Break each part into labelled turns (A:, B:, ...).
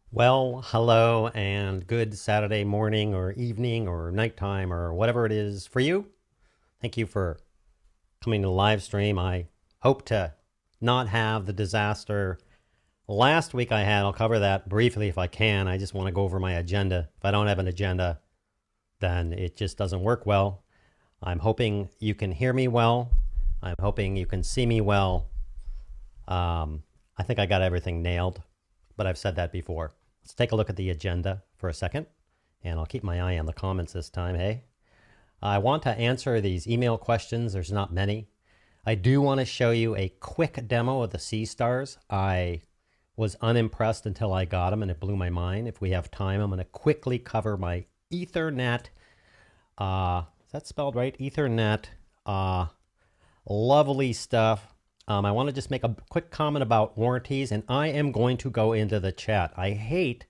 A: Well, hello and good Saturday morning or evening or nighttime or whatever it is for you. Thank you for coming to the live stream. I hope to not have the disaster last week I had. I'll cover that briefly if I can. I just want to go over my agenda. If I don't have an agenda, then it just doesn't work well. I'm hoping you can hear me well. I'm hoping you can see me well. I think I got everything nailed, but I've said that before. Let's take a look at the agenda for a second, and I'll keep my eye on the comments this time, hey? I want to answer these email questions. There's not many. I do want to show you a quick demo of the C-Stars. I was unimpressed until I got them, and it blew my mind. If we have time, I'm going to quickly cover my Ethernet. Is that spelled right? Ethernet. Lovely stuff. I want to just make a quick comment about warranties, and I am going to go into the chat. I hate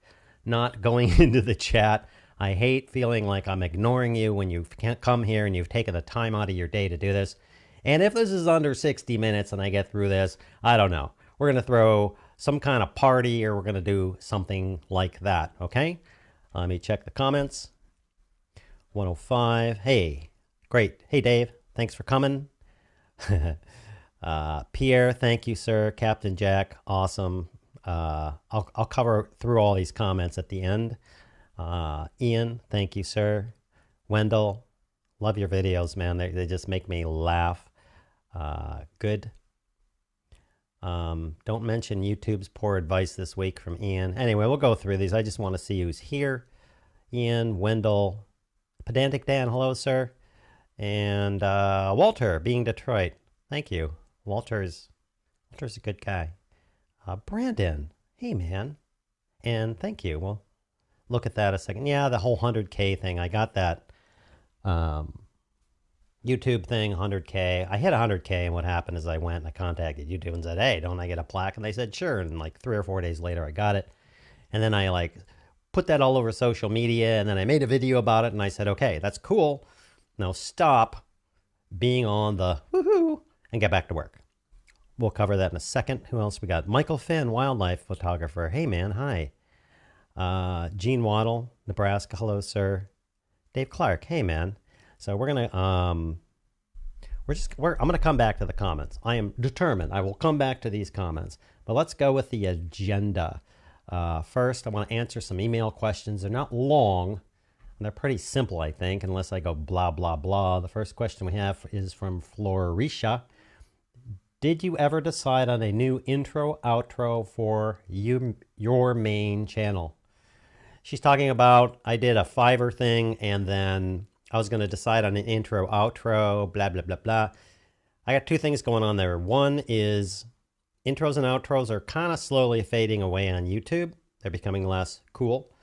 A: not going into the chat. I hate feeling like I'm ignoring you when you can't come here and you've taken the time out of your day to do this. And if this is under 60 minutes and I get through this, I don't know. We're going to throw some kind of party or we're going to do something like that, okay? Let me check the comments. 105. Hey, great. Hey, Dave. Thanks for coming. Pierre, thank you, sir. Captain Jack, awesome. I'll cover through all these comments at the end. Ian, thank you, sir. Wendell, love your videos, man. They just make me laugh. Good. Don't mention YouTube's poor advice this week from Ian. Anyway, we'll go through these. I just want to see who's here. Ian, Wendell, Pedantic Dan, hello, sir. And Walter, being Detroit. Thank you. Walter's a good guy. Brandon, hey, man. And thank you. Well, look at that a second. Yeah, the whole 100K thing. I got that YouTube thing, 100K. I hit 100K, and what happened is I went and I contacted YouTube and said, hey, don't I get a plaque? And they said, sure. And like 3 or 4 days later, I got it. And then I like put that all over social media, and then I made a video about it, and I said, okay, that's cool. Now stop being on the woohoo and get back to work. We'll cover that in a second. Who else we got? Michael Finn, wildlife photographer. Hey, man, hi. Gene Waddle, Nebraska. Hello, sir. Dave Clark. Hey, man. So we're gonna I'm gonna come back to the comments. I am determined. I will come back to these comments. But let's go with the agenda. First, I want to answer some email questions. They're not long, and they're pretty simple, I think, unless I go blah blah blah. The first question we have is from Florisha. Did you ever decide on a new intro outro for your main channel? She's talking about I did a Fiverr thing, and then I was going to decide on an intro, outro, blah, blah, blah, blah. I got 2 things going on there. One is intros and outros are kind of slowly fading away on YouTube. They're becoming less cool.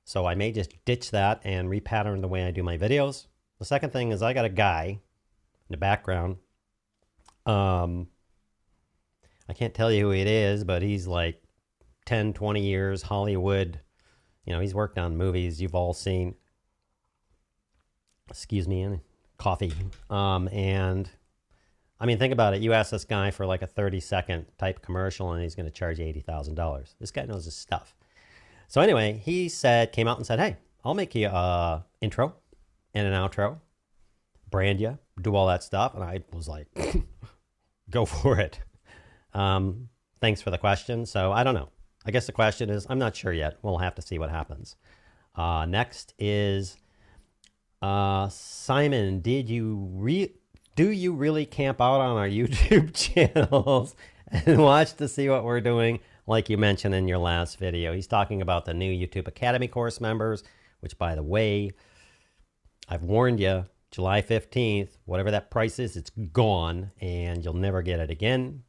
A: So I may just ditch that and repattern the way I do my videos. The second thing is I got a guy in the background. I can't tell you who it is, but he's like 10, 20 years Hollywood. You know, he's worked on movies you've all seen. Excuse me, and coffee. And I mean, think about it. You ask this guy for like a 30-second type commercial, and he's going to charge you $80,000. This guy knows his stuff. So anyway, he came out and said, hey, I'll make you an intro and an outro, brand you, do all that stuff. And I was like, go for it. Thanks for the question. So I don't know. I guess the question is, I'm not sure yet. We'll have to see what happens. Next is... Simon, do you really camp out on our YouTube channels and watch to see what we're doing, like you mentioned in your last video? He's talking about the new YouTube Academy course members, which, by the way, I've warned you, July 15th, whatever that price is, it's gone, and you'll never get it again.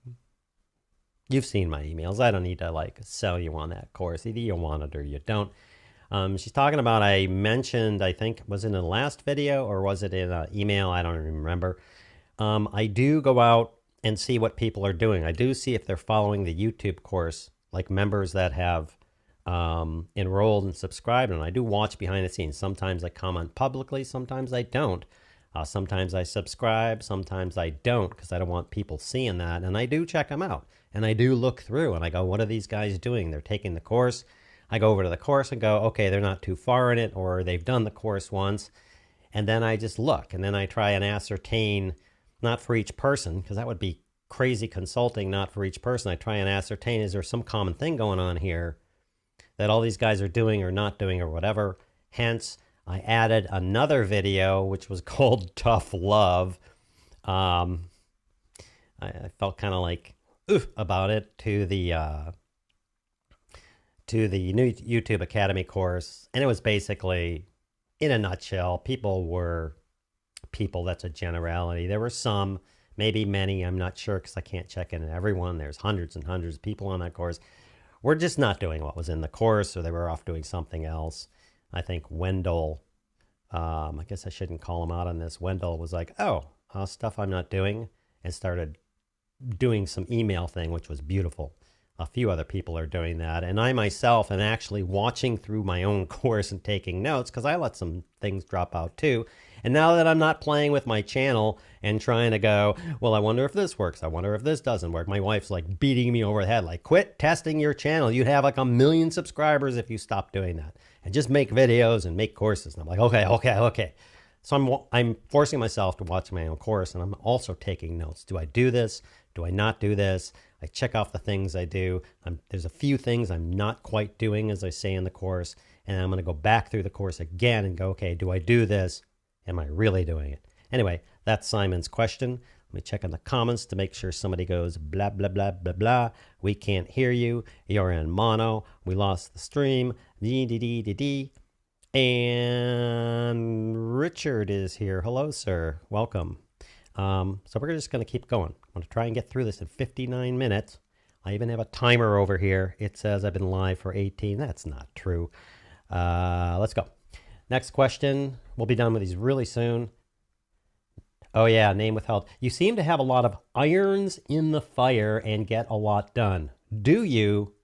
A: You've seen my emails. I don't need to like sell you on that course. Either you want it or you don't. She's talking about, I mentioned, I think, was it in the last video or was it in an email? I don't even remember. I do go out and see what people are doing. I do see if they're following the YouTube course, like members that have enrolled and subscribed. And I do watch behind the scenes. Sometimes I comment publicly. Sometimes I don't. Sometimes I subscribe. Sometimes I don't, because I don't want people seeing that. And I do check them out. And I do look through and I go, what are these guys doing? They're taking the course. I go over to the course and go, okay, they're not too far in it, or they've done the course once. And then I just look, and then I try and ascertain, not for each person, because that would be crazy consulting, not for each person. I try and ascertain, is there some common thing going on here that all these guys are doing or not doing or whatever? Hence, I added another video, which was called Tough Love. I felt kind of like, about it, to the new YouTube Academy course. And it was basically, in a nutshell, that's a generality. There were some, maybe many, I'm not sure, because I can't check in on everyone. There's hundreds and hundreds of people on that course. We're just not doing what was in the course, or they were off doing something else. I think Wendell, I guess I shouldn't call him out on this. Wendell was like, stuff I'm not doing, and started doing some email thing, which was beautiful. A few other people are doing that. And I myself am actually watching through my own course and taking notes, because I let some things drop out too. And now that I'm not playing with my channel and trying to go, well, I wonder if this works. I wonder if this doesn't work. My wife's like beating me over the head, like, quit testing your channel. You'd have like 1 million subscribers if you stopped doing that. And just make videos and make courses. And I'm like, okay. So I'm forcing myself to watch my own course, and I'm also taking notes. Do I do this? Do I not do this? I check off the things I do. There's a few things I'm not quite doing, as I say in the course, and I'm going to go back through the course again and go, okay, do I do this? Am I really doing it? Anyway, that's Simon's question. Let me check in the comments to make sure somebody goes blah, blah, blah, blah, blah. We can't hear you. You're in mono. We lost the stream. Dee. And Richard is here. Hello, sir. Welcome. So we're just going to keep going. I'm going to try and get through this in 59 minutes. I even have a timer over here. It says I've been live for 18. That's not true. Let's go. Next question. We'll be done with these really soon. Oh yeah, name withheld. You seem to have a lot of irons in the fire and get a lot done. Do you?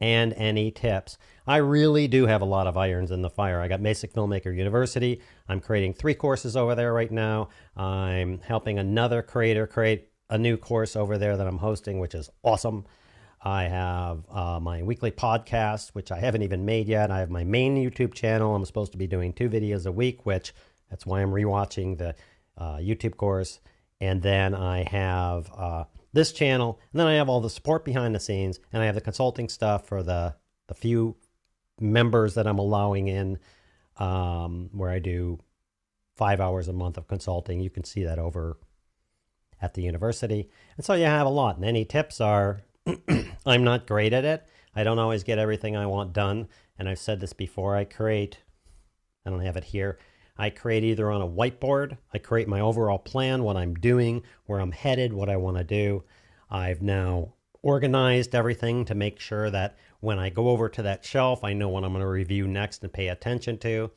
A: And any tips? I really do have a lot of irons in the fire. I got Basic Filmmaker University. I'm creating 3 courses over there right now. I'm helping another creator create a new course over there that I'm hosting, which is awesome. I have my weekly podcast, which I haven't even made yet. I have my main YouTube channel. I'm supposed to be doing 2 videos a week, which that's why I'm rewatching the YouTube course. And then I have this channel, and then I have all the support behind the scenes, and I have the consulting stuff for the few members that I'm allowing in, where I do 5 hours a month of consulting. You can see that over at the university. And so you have a lot. And any tips are, I'm not great at it. I don't always get everything I want done. And I've said this before, I don't have it here. I create either on a whiteboard, I create my overall plan, what I'm doing, where I'm headed, what I want to do. I've now organized everything to make sure that when I go over to that shelf, I know what I'm going to review next and pay attention to.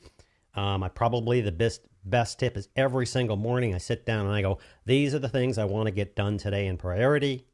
A: The best tip is every single morning I sit down and I go, these are the things I want to get done today in priority.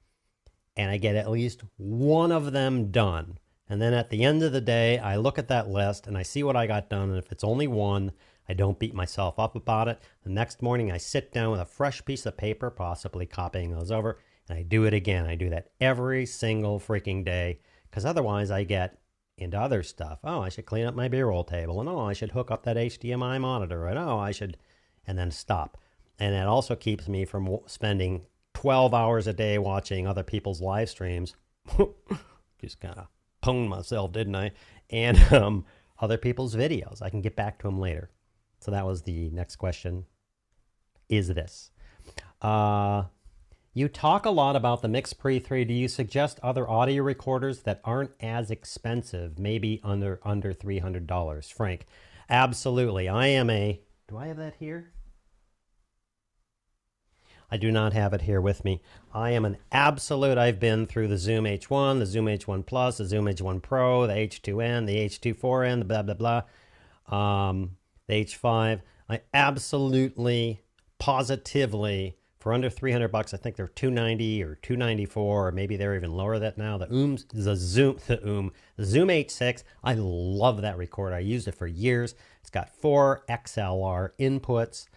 A: And I get at least one of them done. And then at the end of the day, I look at that list and I see what I got done. And if it's only one, I don't beat myself up about it. The next morning, I sit down with a fresh piece of paper, possibly copying those over, and I do it again. I do that every single freaking day, because otherwise I get into other stuff. Oh, I should clean up my B-roll table. And oh, I should hook up that HDMI monitor. And oh, I should, and then stop. And it also keeps me from spending 12 hours a day watching other people's live streams. Just kind of pwned myself, didn't I? And other people's videos. I can get back to them later. So that was the next question, is this. You talk a lot about the Mix Pre 3. Do you suggest other audio recorders that aren't as expensive, maybe under $300? Frank, absolutely. Do I have that here? I do not have it here with me. I am an absolute, I've been through the Zoom H1, the Zoom H1 Plus, the Zoom H1 Pro, the H2N, the H2 the blah, blah, blah. The H5, I absolutely, positively, for under $300, I think they're $290 or $294, or maybe they're even lower than that now. The Zoom H6, I love that recorder. I used it for years. It's got 4 XLR inputs.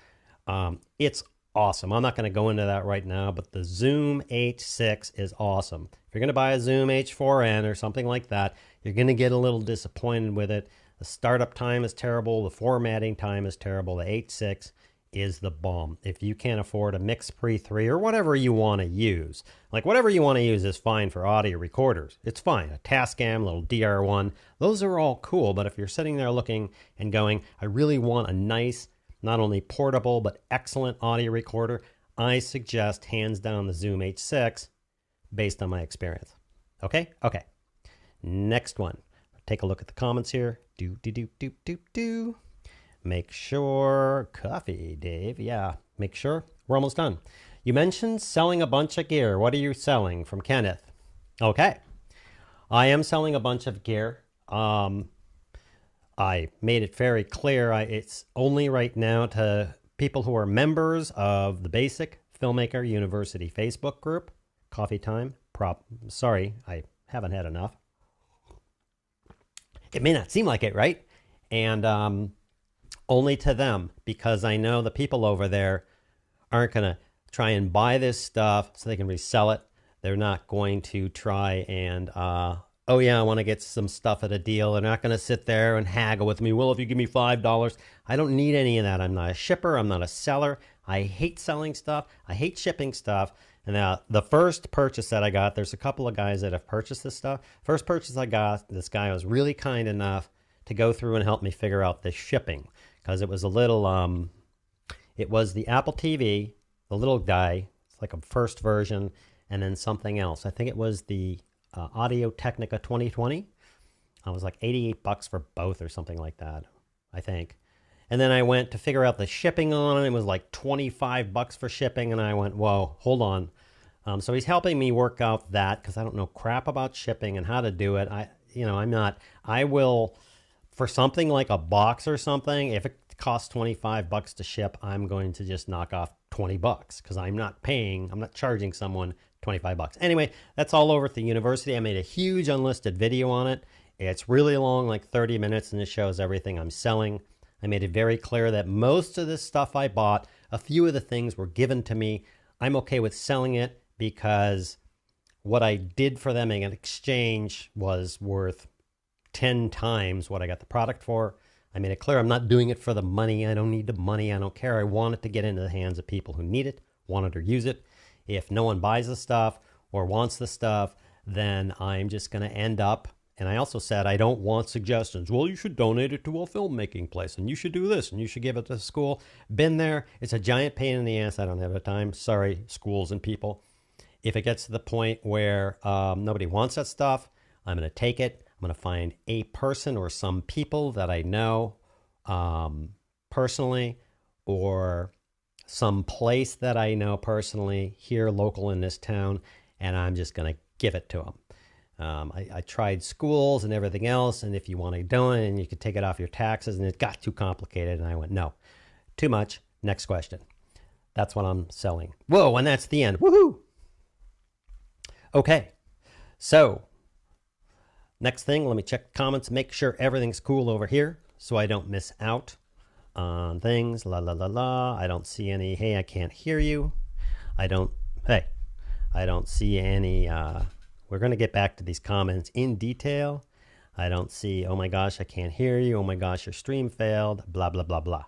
A: It's awesome. I'm not going to go into that right now, but the Zoom H6 is awesome. If you're going to buy a Zoom H4n or something like that, you're going to get a little disappointed with it. The startup time is terrible. The formatting time is terrible. The H6 is the bomb. If you can't afford a Mix Pre 3 or whatever you want to use, like whatever you want to use is fine for audio recorders. It's fine. A Tascam, little DR1, those are all cool. But if you're sitting there looking and going, I really want a nice, not only portable, but excellent audio recorder, I suggest hands down the Zoom H6 based on my experience. Okay? Okay. Next one. Take a look at the comments here. Make sure, coffee, Dave. Yeah, make sure. We're almost done. You mentioned selling a bunch of gear. What are you selling? From Kenneth. Okay. I am selling a bunch of gear. I made it very clear. It's only right now to people who are members of the Basic Filmmaker University Facebook group. Coffee time. Sorry, I haven't had enough. It may not seem like it, right? And only to them, because I know the people over there aren't going to try and buy this stuff so they can resell it. They're not going to try and, oh yeah, I want to get some stuff at a deal. They're not going to sit there and haggle with me. Well, if you give me $5, I don't need any of that. I'm not a shipper. I'm not a seller. I hate selling stuff. I hate shipping stuff. And now the first purchase that I got, there's a couple of guys that have purchased this stuff. First purchase I got, this guy was really kind enough to go through and help me figure out the shipping, because it was a little, it was the Apple TV, the little guy, it's like a first version, and then something else. I think it was the Audio Technica 2020. It was like $88 for both or something like that, I think. And then I went to figure out the shipping on it. It was like $25 for shipping. And I went, whoa, hold on. So he's helping me work out that, because I don't know crap about shipping and how to do it. I will For something like a box or something, if it costs $25 to ship, I'm going to just knock off $20 because I'm not charging someone $25. Anyway, that's all over at the university. I made a huge unlisted video on it. It's really long, like 30 minutes, and it shows everything I'm selling. I made it very clear that most of this stuff I bought, a few of the things were given to me. I'm okay with selling it because what I did for them in exchange was worth 10 times what I got the product for. I made it clear I'm not doing it for the money. I don't need the money. I don't care. I want it to get into the hands of people who need it, want it or use it. If no one buys the stuff or wants the stuff, then I'm just going to end up. And I also said I don't want suggestions. Well, you should donate it to a filmmaking place, and you should do this, and you should give it to school. Been there. It's a giant pain in the ass. I don't have the time. Sorry, schools and people. If it gets to the point where nobody wants that stuff, I'm going to take it. I'm going to find a person or some people that I know personally, or some place that I know personally here local in this town, and I'm just going to give it to them. I tried schools and everything else, and if you want to donate and you could take it off your taxes, and it got too complicated, and I went, no, too much. Next question. That's what I'm selling. Whoa, and that's the end. Woohoo! Okay, so next thing, let me check comments, make sure everything's cool over here so I don't miss out on things. La la la la. I don't see any, hey, I can't hear you. I don't see any, we're going to get back to these comments in detail. I don't see, oh my gosh, I can't hear you. Oh my gosh, your stream failed, blah, blah, blah, blah.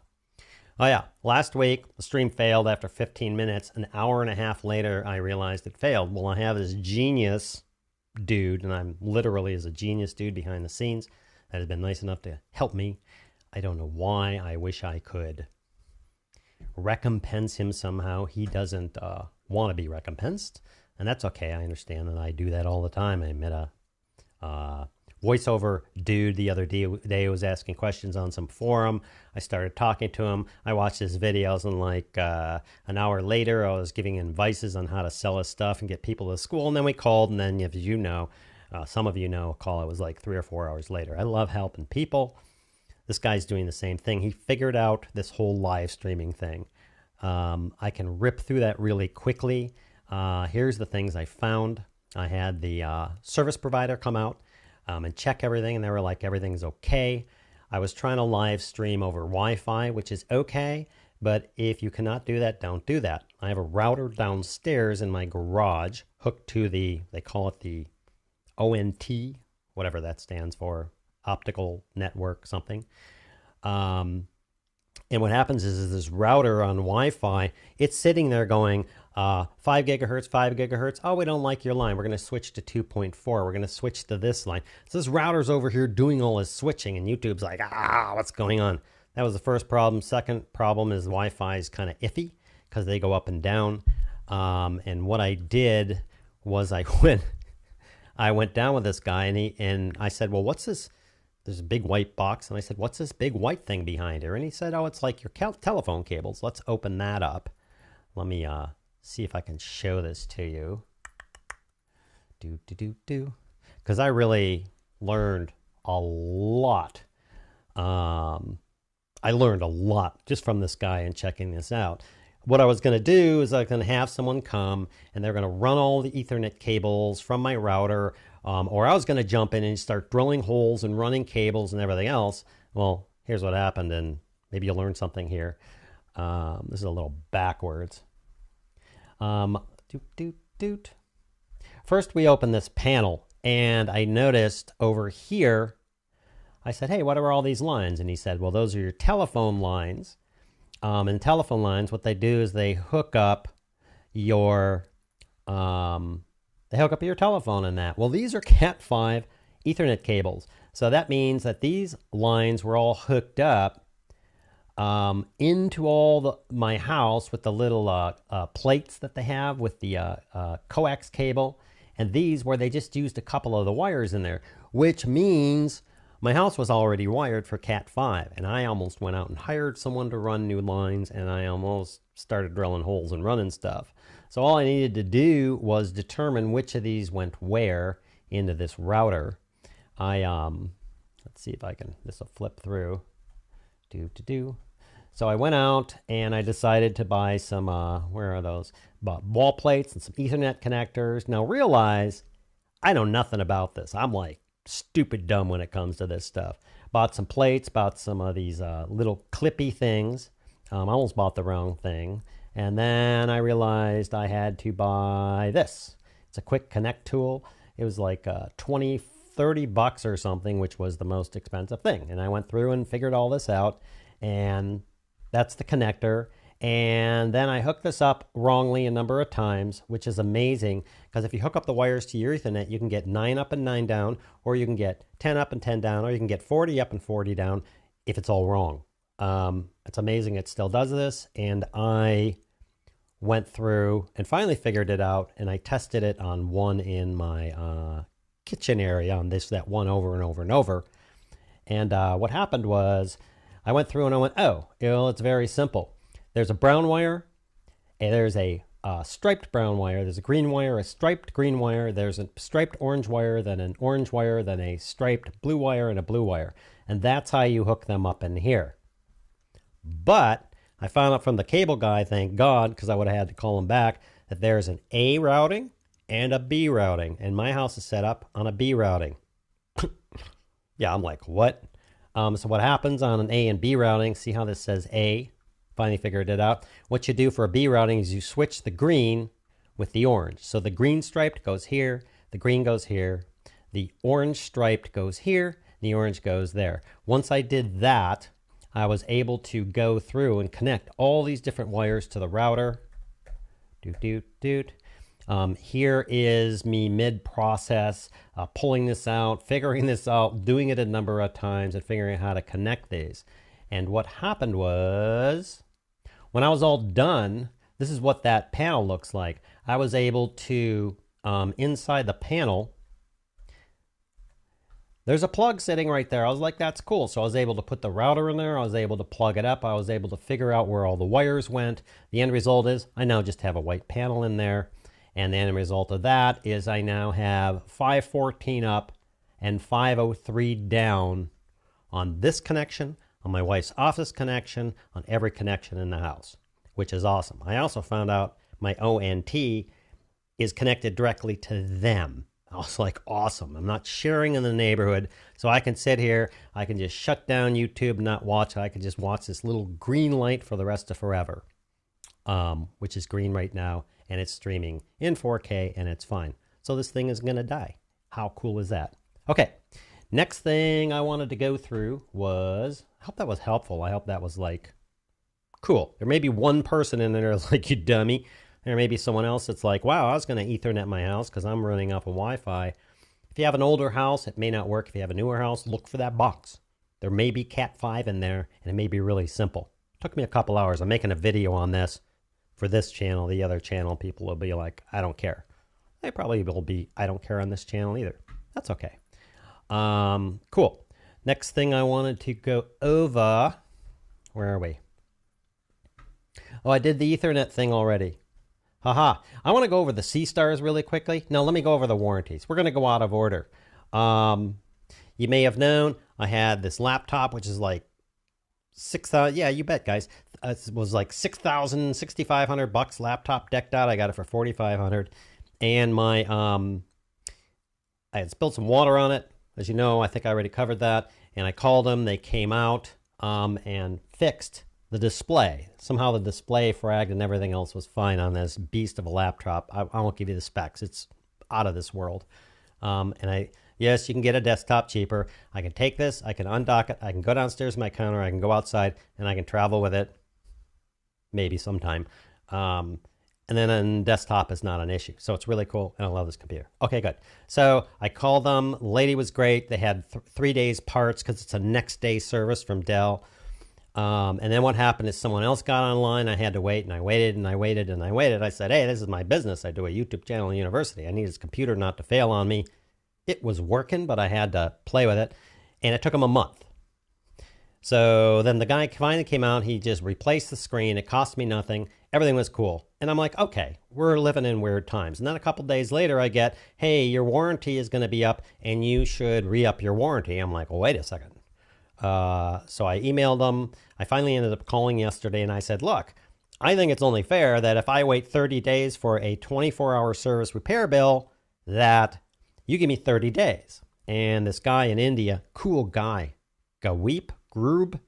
A: Oh yeah, last week, the stream failed after 15 minutes. An hour and a half later, I realized it failed. Well, I have this genius dude, and I'm literally as a genius dude behind the scenes that has been nice enough to help me. I don't know why. I wish I could recompense him somehow. He doesn't want to be recompensed, and that's okay. I understand that I do that all the time. I met a voiceover dude the other day who was asking questions on some forum. I started talking to him. I watched his videos, and like an hour later, I was giving advices on how to sell his stuff and get people to school. And then we called, and then, if you know, some of you know, a call, it was like 3 or 4 hours later. I love helping people. This guy's doing the same thing. He figured out this whole live streaming thing. I can rip through that really quickly. Here's the things I found. I had the service provider come out and check everything, and they were like, everything's okay. I was trying to live stream over Wi-Fi, which is okay, but if you cannot do that, don't do that. I have a router downstairs in my garage hooked to the, they call it the ONT, whatever that stands for, optical network something. And what happens is this router on Wi-Fi, it's sitting there going, 5 gigahertz, 5 gigahertz. Oh, we don't like your line. We're going to switch to 2.4. We're going to switch to this line. So this router's over here doing all this switching, and YouTube's like, what's going on? That was the first problem. Second problem is Wi-Fi is kind of iffy because they go up and down. And what I did was I went down with this guy, and I said, well, what's this? There's a big white box, and I said, what's this big white thing behind her? And he said, oh, it's like your telephone cables. Let's open that up. Let me see if I can show this to you. Because I really learned a lot. I learned a lot just from this guy and checking this out. What I was going to do is I was going to have someone come, and they're going to run all the Ethernet cables from my router, or I was going to jump in and start drilling holes and running cables and everything else. Well, here's what happened, and maybe you'll learn something here. This is a little backwards. First, we opened this panel, and I noticed over here, I said, hey, what are all these lines? And he said, well, those are your telephone lines. And telephone lines, what they do is they hook up your telephone in that. Well, these are Cat5 Ethernet cables. So that means that these lines were all hooked up into my house with the little plates that they have with the coax cable. And these where they just used a couple of the wires in there, which means my house was already wired for Cat5, and I almost went out and hired someone to run new lines, and I almost started drilling holes and running stuff. So all I needed to do was determine which of these went where into this router. I Let's see if I can, this will flip through. So I went out and I decided to buy some, where are those? Bought wall plates and some Ethernet connectors. Now realize I know nothing about this. I'm like stupid dumb when it comes to this stuff. Bought some plates, bought some of these little clippy things. I almost bought the wrong thing. And then I realized I had to buy this. It's a quick connect tool. It was like 20, 30 bucks or something, which was the most expensive thing. And I went through and figured all this out. And that's the connector. And then I hooked this up wrongly a number of times, which is amazing because if you hook up the wires to your Ethernet, you can get 9 up and 9 down, or you can get 10 up and 10 down, or you can get 40 up and 40 down if it's all wrong. It's amazing it still does this. And I went through and finally figured it out, and I tested it on one in my kitchen area on that one over and over and over. And what happened was I went through and I went, oh, well, it's very simple. There's a brown wire, and there's a striped brown wire, there's a green wire, a striped green wire, there's a striped orange wire, then an orange wire, then a striped blue wire, and a blue wire. And that's how you hook them up in here. But I found out from the cable guy, thank God, because I would have had to call him back, that there's an A routing and a B routing. And my house is set up on a B routing. Yeah, I'm like, what? So what happens on an A and B routing, see how this says A? Finally figured it out. What you do for a B routing is you switch the green with the orange. So the green striped goes here, the green goes here, the orange striped goes here, the orange goes there. Once I did that, I was able to go through and connect all these different wires to the router. Here is me mid-process, pulling this out, figuring this out, doing it a number of times, and figuring out how to connect these. And what happened was, when I was all done, this is what that panel looks like. I was able to, inside the panel, there's a plug sitting right there. I was like, that's cool. So I was able to put the router in there. I was able to plug it up. I was able to figure out where all the wires went. The end result is I now just have a white panel in there. And the end result of that is I now have 514 up and 503 down on this connection, on my wife's office connection, on every connection in the house, which is awesome. I also found out my ONT is connected directly to them. I was like, awesome. I'm not sharing in the neighborhood. So I can sit here. I can just shut down YouTube and not watch it. I can just watch this little green light for the rest of forever, which is green right now. And it's streaming in 4K and it's fine. So this thing is going to die. How cool is that? Okay. Next thing I wanted to go through was, I hope that was helpful. I hope that was like, cool. There may be one person in there that's like, you dummy. There may be someone else that's like, wow, I was going to Ethernet my house because I'm running off of Wi-Fi. If you have an older house, it may not work. If you have a newer house, look for that box. There may be Cat 5 in there, and it may be really simple. It took me a couple hours. I'm making a video on this for this channel. The other channel, people will be like, I don't care. They probably will be, I don't care on this channel either. That's okay. Cool. Next thing I wanted to go over, where are we? Oh, I did the Ethernet thing already. Haha. I want to go over the C-stars really quickly. No, let me go over the warranties. We're going to go out of order. You may have known I had this laptop, which is like 6,000. Yeah, you bet, guys. It was like 6,000, 6,500 bucks laptop decked out. I got it for 4,500. And my, I had spilled some water on it. As you know, I think I already covered that. And I called them. They came out and fixed the display. Somehow the display fragged and everything else was fine on this beast of a laptop. I won't give you the specs. It's out of this world. Yes, you can get a desktop cheaper. I can take this, I can undock it, I can go downstairs to my counter, I can go outside, and I can travel with it maybe sometime. And then a desktop is not an issue. So it's really cool, and I love this computer. Okay, good. So I called them. The lady was great. They had 3 days parts because it's a next day service from Dell. And then what happened is someone else got online. I had to wait, and I waited, and I waited, and I waited. I said, hey, this is my business. I do a YouTube channel in university. I need this computer not to fail on me. It was working, but I had to play with it, and it took him a month. So then the guy finally came out. He just replaced the screen. It cost me nothing, Everything was cool. And I'm like, okay, we're living in weird times. And then a couple days later, I get, hey, your warranty is going to be up and you should re-up your warranty. I'm like, well, wait a second. So I emailed them. I finally ended up calling yesterday and I said, look, I think it's only fair that if I wait 30 days for a 24-hour service repair bill, that you give me 30 days. And this guy in India, cool guy, Groob.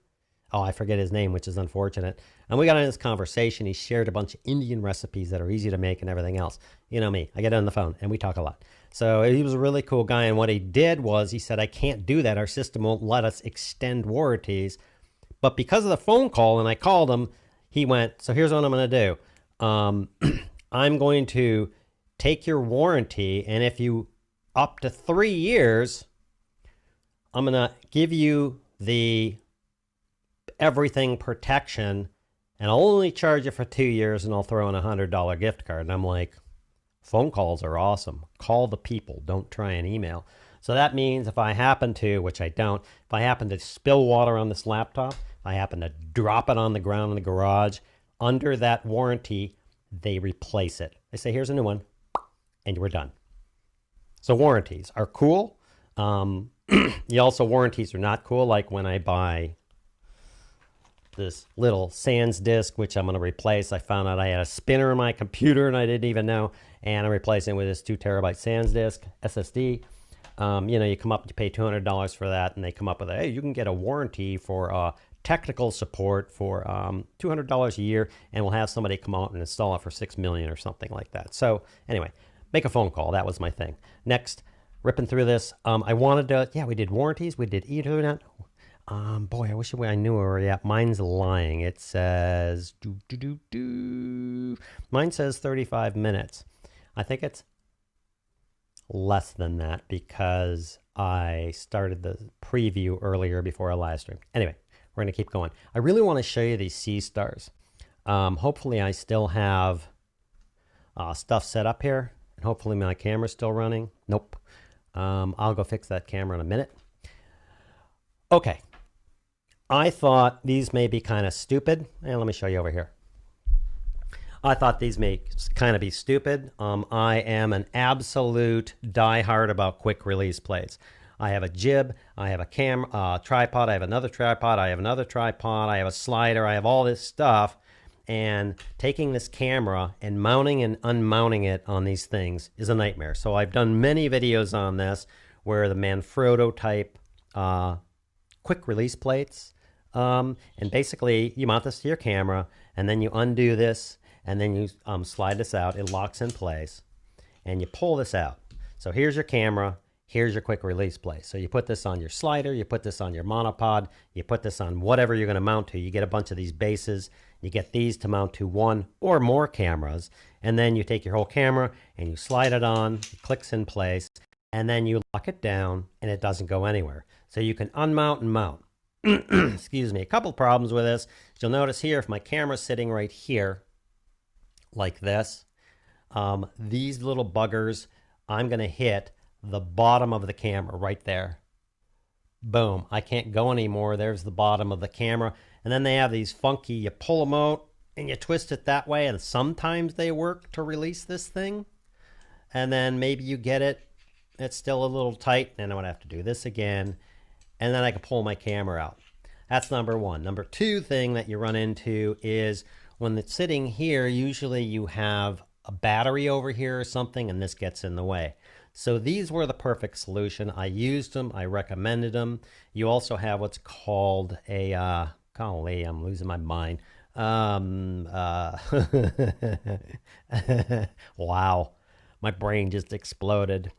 A: Oh, I forget his name, which is unfortunate. And we got into this conversation. He shared a bunch of Indian recipes that are easy to make and everything else. You know me, I get on the phone and we talk a lot. So he was a really cool guy. And what he did was he said, I can't do that. Our system won't let us extend warranties. But because of the phone call, and I called him, he went, so here's what I'm going to do. I'm going to take your warranty. And if you up to 3 years, I'm going to give you the everything protection, and I'll only charge you for 2 years, and I'll throw in a $100 gift card. And I'm like, phone calls are awesome. Call the people. Don't try and email. So that means if I happen to, which I don't, if I happen to spill water on this laptop, if I happen to drop it on the ground in the garage, under that warranty, they replace it. They say, here's a new one, and we're done. So warranties are cool. Warranties are not cool, like when I buy this little sans disc, which I'm going to replace. I found out I had a spinner in my computer and I didn't even know, and I'm replacing it with this 2 terabyte sans disc SSD. You come up, you pay $200 for that, and they come up with, hey, you can get a warranty for technical support for $200 a year, and we'll have somebody come out and install it for $6 million or something like that. So anyway, make a phone call. That was my thing. Next, ripping through this, I wanted to, we did warranties, we did Ethernet. Boy, I wish I knew where we're at. Mine's lying. It says, mine says 35 minutes. I think it's less than that because I started the preview earlier before I live streamed. Anyway, we're going to keep going. I really want to show you these sea stars. Hopefully I still have stuff set up here, and hopefully my camera's still running. Nope. I'll go fix that camera in a minute. Okay. I thought these may be kind of stupid. And let me show you over here. I thought these may kind of be stupid. I am an absolute diehard about quick release plates. I have a jib, I have a tripod, I have another tripod, I have another tripod, I have a slider, I have all this stuff. And taking this camera and mounting and unmounting it on these things is a nightmare. So I've done many videos on this where the Manfrotto type quick release plates. And basically you mount this to your camera and then you undo this and then you slide this out. It locks in place and you pull this out. So here's your camera. Here's your quick release plate. So you put this on your slider, you put this on your monopod, you put this on whatever you're going to mount to. You get a bunch of these bases. You get these to mount to one or more cameras. And then you take your whole camera and you slide it on, it clicks in place, and then you lock it down and it doesn't go anywhere. So you can unmount and mount. Excuse me. A couple problems with this. You'll notice here, if my camera's sitting right here, like this, these little buggers, I'm going to hit the bottom of the camera right there. Boom. I can't go anymore. There's the bottom of the camera. And then they have these funky, you pull them out and you twist it that way. And sometimes they work to release this thing. And then maybe you get it. It's still a little tight. And I would have to do this again. And then I can pull my camera out. That's number one. Number two thing that you run into is when it's sitting here, usually you have a battery over here or something, and this gets in the way. So these were the perfect solution. I used them. I recommended them. You also have what's called a, golly, I'm losing my mind. Wow, my brain just exploded.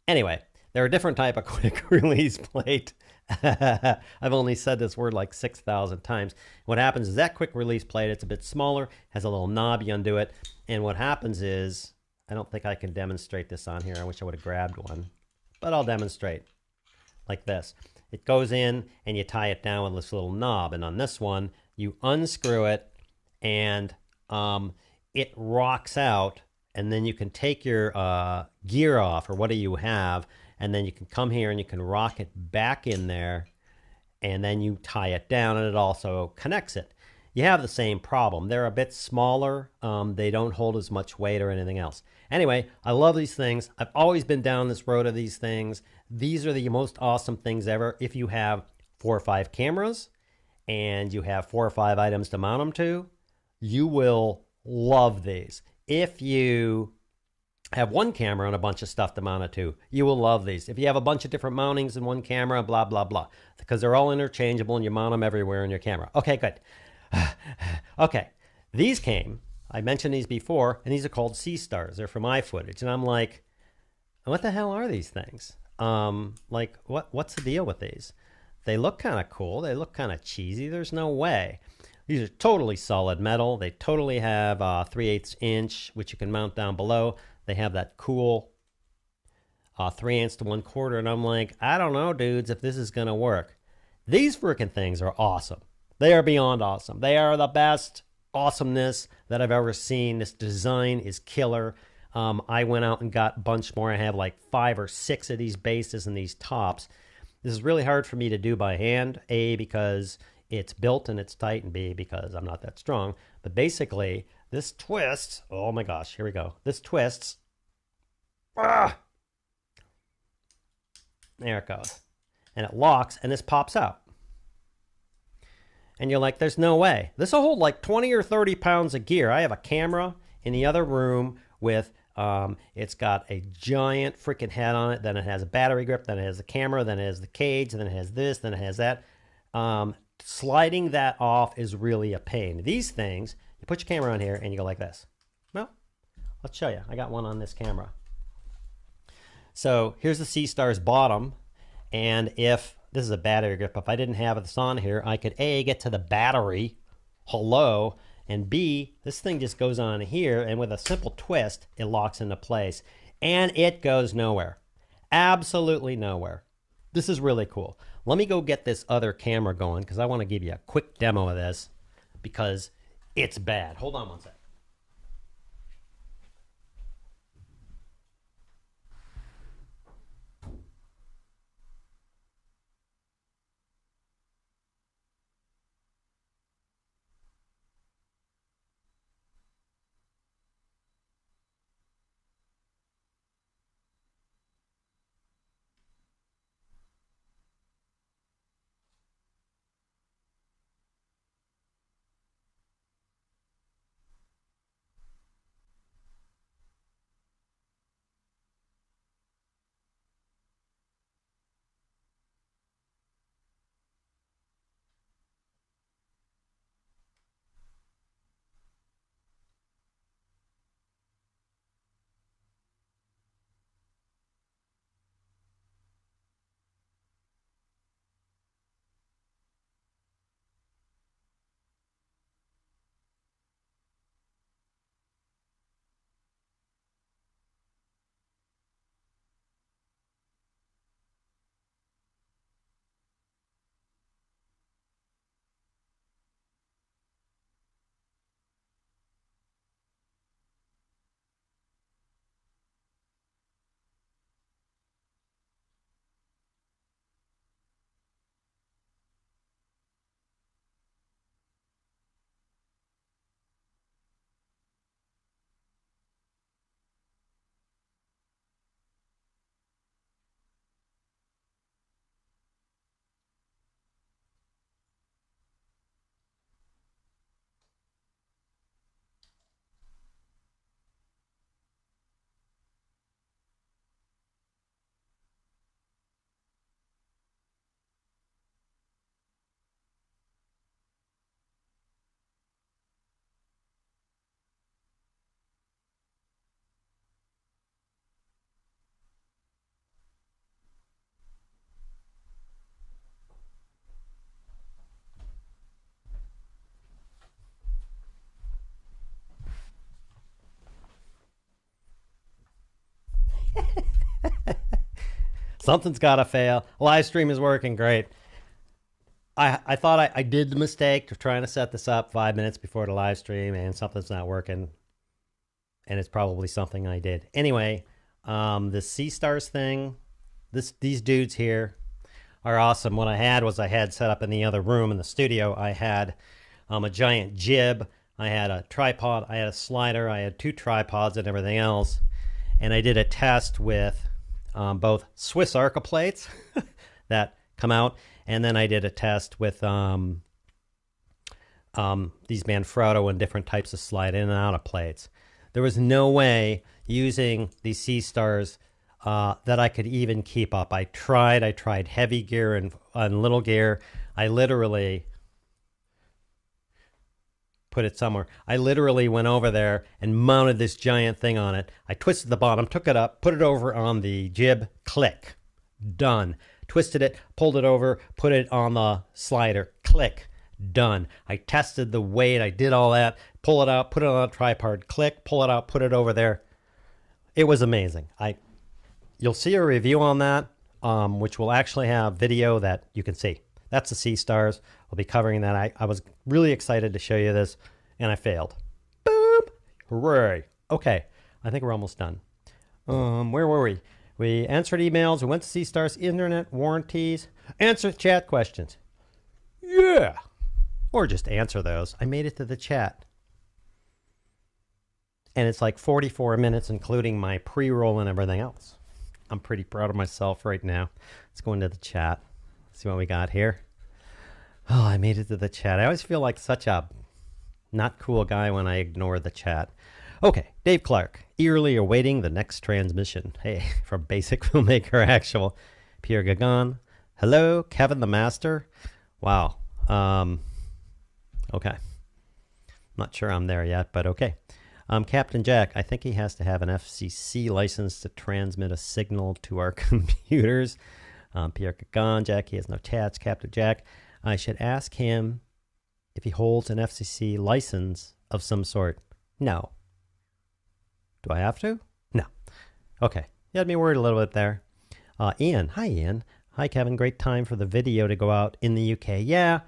A: Anyway, they're a different type of quick release plate. I've only said this word like 6,000 times. What happens is that quick release plate, it's a bit smaller, has a little knob, you undo it, and what happens is, I don't think I can demonstrate this on here. I wish I would have grabbed one, but I'll demonstrate like this. It goes in and you tie it down with this little knob, and on this one, you unscrew it and it rocks out, and then you can take your gear off or what do you have, and then you can come here and you can rock it back in there, and then you tie it down, and it also connects it. you have the same problem. They're a bit smaller. They don't hold as much weight or anything else. Anyway, I love these things. I've always been down this road of these things. These are the most awesome things ever. If you have 4 or 5 cameras and you have 4 or 5 items to mount them to, you will love these. If you have one camera and a bunch of stuff to mount it to, you will love these. If you have a bunch of different mountings in one camera, blah, blah, blah, because they're all interchangeable and you mount them everywhere in your camera. Okay, good. Okay, these came, I mentioned these before, and these are called C-Stars. They're from iFootage, and I'm like, what the hell are these things? Like, what's the deal with these? They look kind of cool. They look kind of cheesy. There's no way. These are totally solid metal. They totally have 3/8 inch, which you can mount down below. They have that cool 3/8 to 1/4, and I'm like, I don't know, dudes, if this is gonna work. These freaking things are awesome. They are beyond awesome. They are the best awesomeness that I've ever seen. This design is killer. I went out and got a bunch more. I have like 5 or 6 of these bases and these tops. This is really hard for me to do by hand, A, because it's built and it's tight, and B, because I'm not that strong. But basically, this twists. Oh my gosh, here we go. This twists. Ah! There it goes. And it locks, and this pops out. And you're like, there's no way. This will hold like 20 or 30 pounds of gear. I have a camera in the other room with, it's got a giant freaking head on it. Then it has a battery grip. Then it has the camera. Then it has the cage. Then it has this. Then it has that. Sliding that off is really a pain. These things, you put your camera on here and you go like this. Well, let's show you. I got one on this camera. So here's the C-Star's bottom. And if this is a battery grip, if I didn't have this on here, I could A, get to the battery, hello, and B, this thing just goes on here, and with a simple twist, it locks into place. And it goes nowhere. Absolutely nowhere. This is really cool. Let me go get this other camera going, because I want to give you a quick demo of this, because it's bad. Hold on one sec. Something's got to fail. Live stream is working great. I thought I did the mistake of trying to set this up 5 minutes before the live stream, and something's not working. And it's probably something I did. Anyway, the C-Stars thing, these dudes here are awesome. What I had was I had set up in the other room in the studio, I had a giant jib. I had a tripod. I had a slider. I had 2 tripods and everything else. And I did a test with both Swiss Arca plates that come out, and then I did a test with these Manfrotto and different types of slide in and out of plates. There was no way using these C-Stars that I could even keep up. I tried heavy gear and little gear. I literally put it somewhere. I literally went over there and mounted this giant thing on it. I twisted the bottom, took it up, put it over on the jib, click, done. Twisted it, pulled it over, put it on the slider, click, done. I tested the weight, I did all that, pull it out, put it on a tripod, click, pull it out, put it over there. It was amazing. You'll see a review on that, which will actually have video that you can see. That's the C-Stars. We'll be covering that. I was really excited to show you this, and I failed. Boom! Hooray! Okay, I think we're almost done. Where were we? We answered emails. We went to C-Stars, internet, warranties, answer chat questions. Yeah! Or just answer those. I made it to the chat. And it's like 44 minutes, including my pre-roll and everything else. I'm pretty proud of myself right now. Let's go into the chat. See what we got here. Oh, I made it to the chat. I always feel like such a not cool guy when I ignore the chat. Okay, Dave Clark, eagerly awaiting the next transmission. Hey, from Basic Filmmaker Actual. Pierre Gagan. Hello, Kevin the Master. Wow. Okay. Not sure I'm there yet, but okay. Captain Jack, I think he has to have an FCC license to transmit a signal to our computers. Pierre Gagan, Jack, he has no chats. Captain Jack, I should ask him if he holds an FCC license of some sort. No. Do I have to? No. Okay. You had me worried a little bit there. Ian. Hi, Ian. Hi, Kevin. Great time for the video to go out in the UK. Yeah,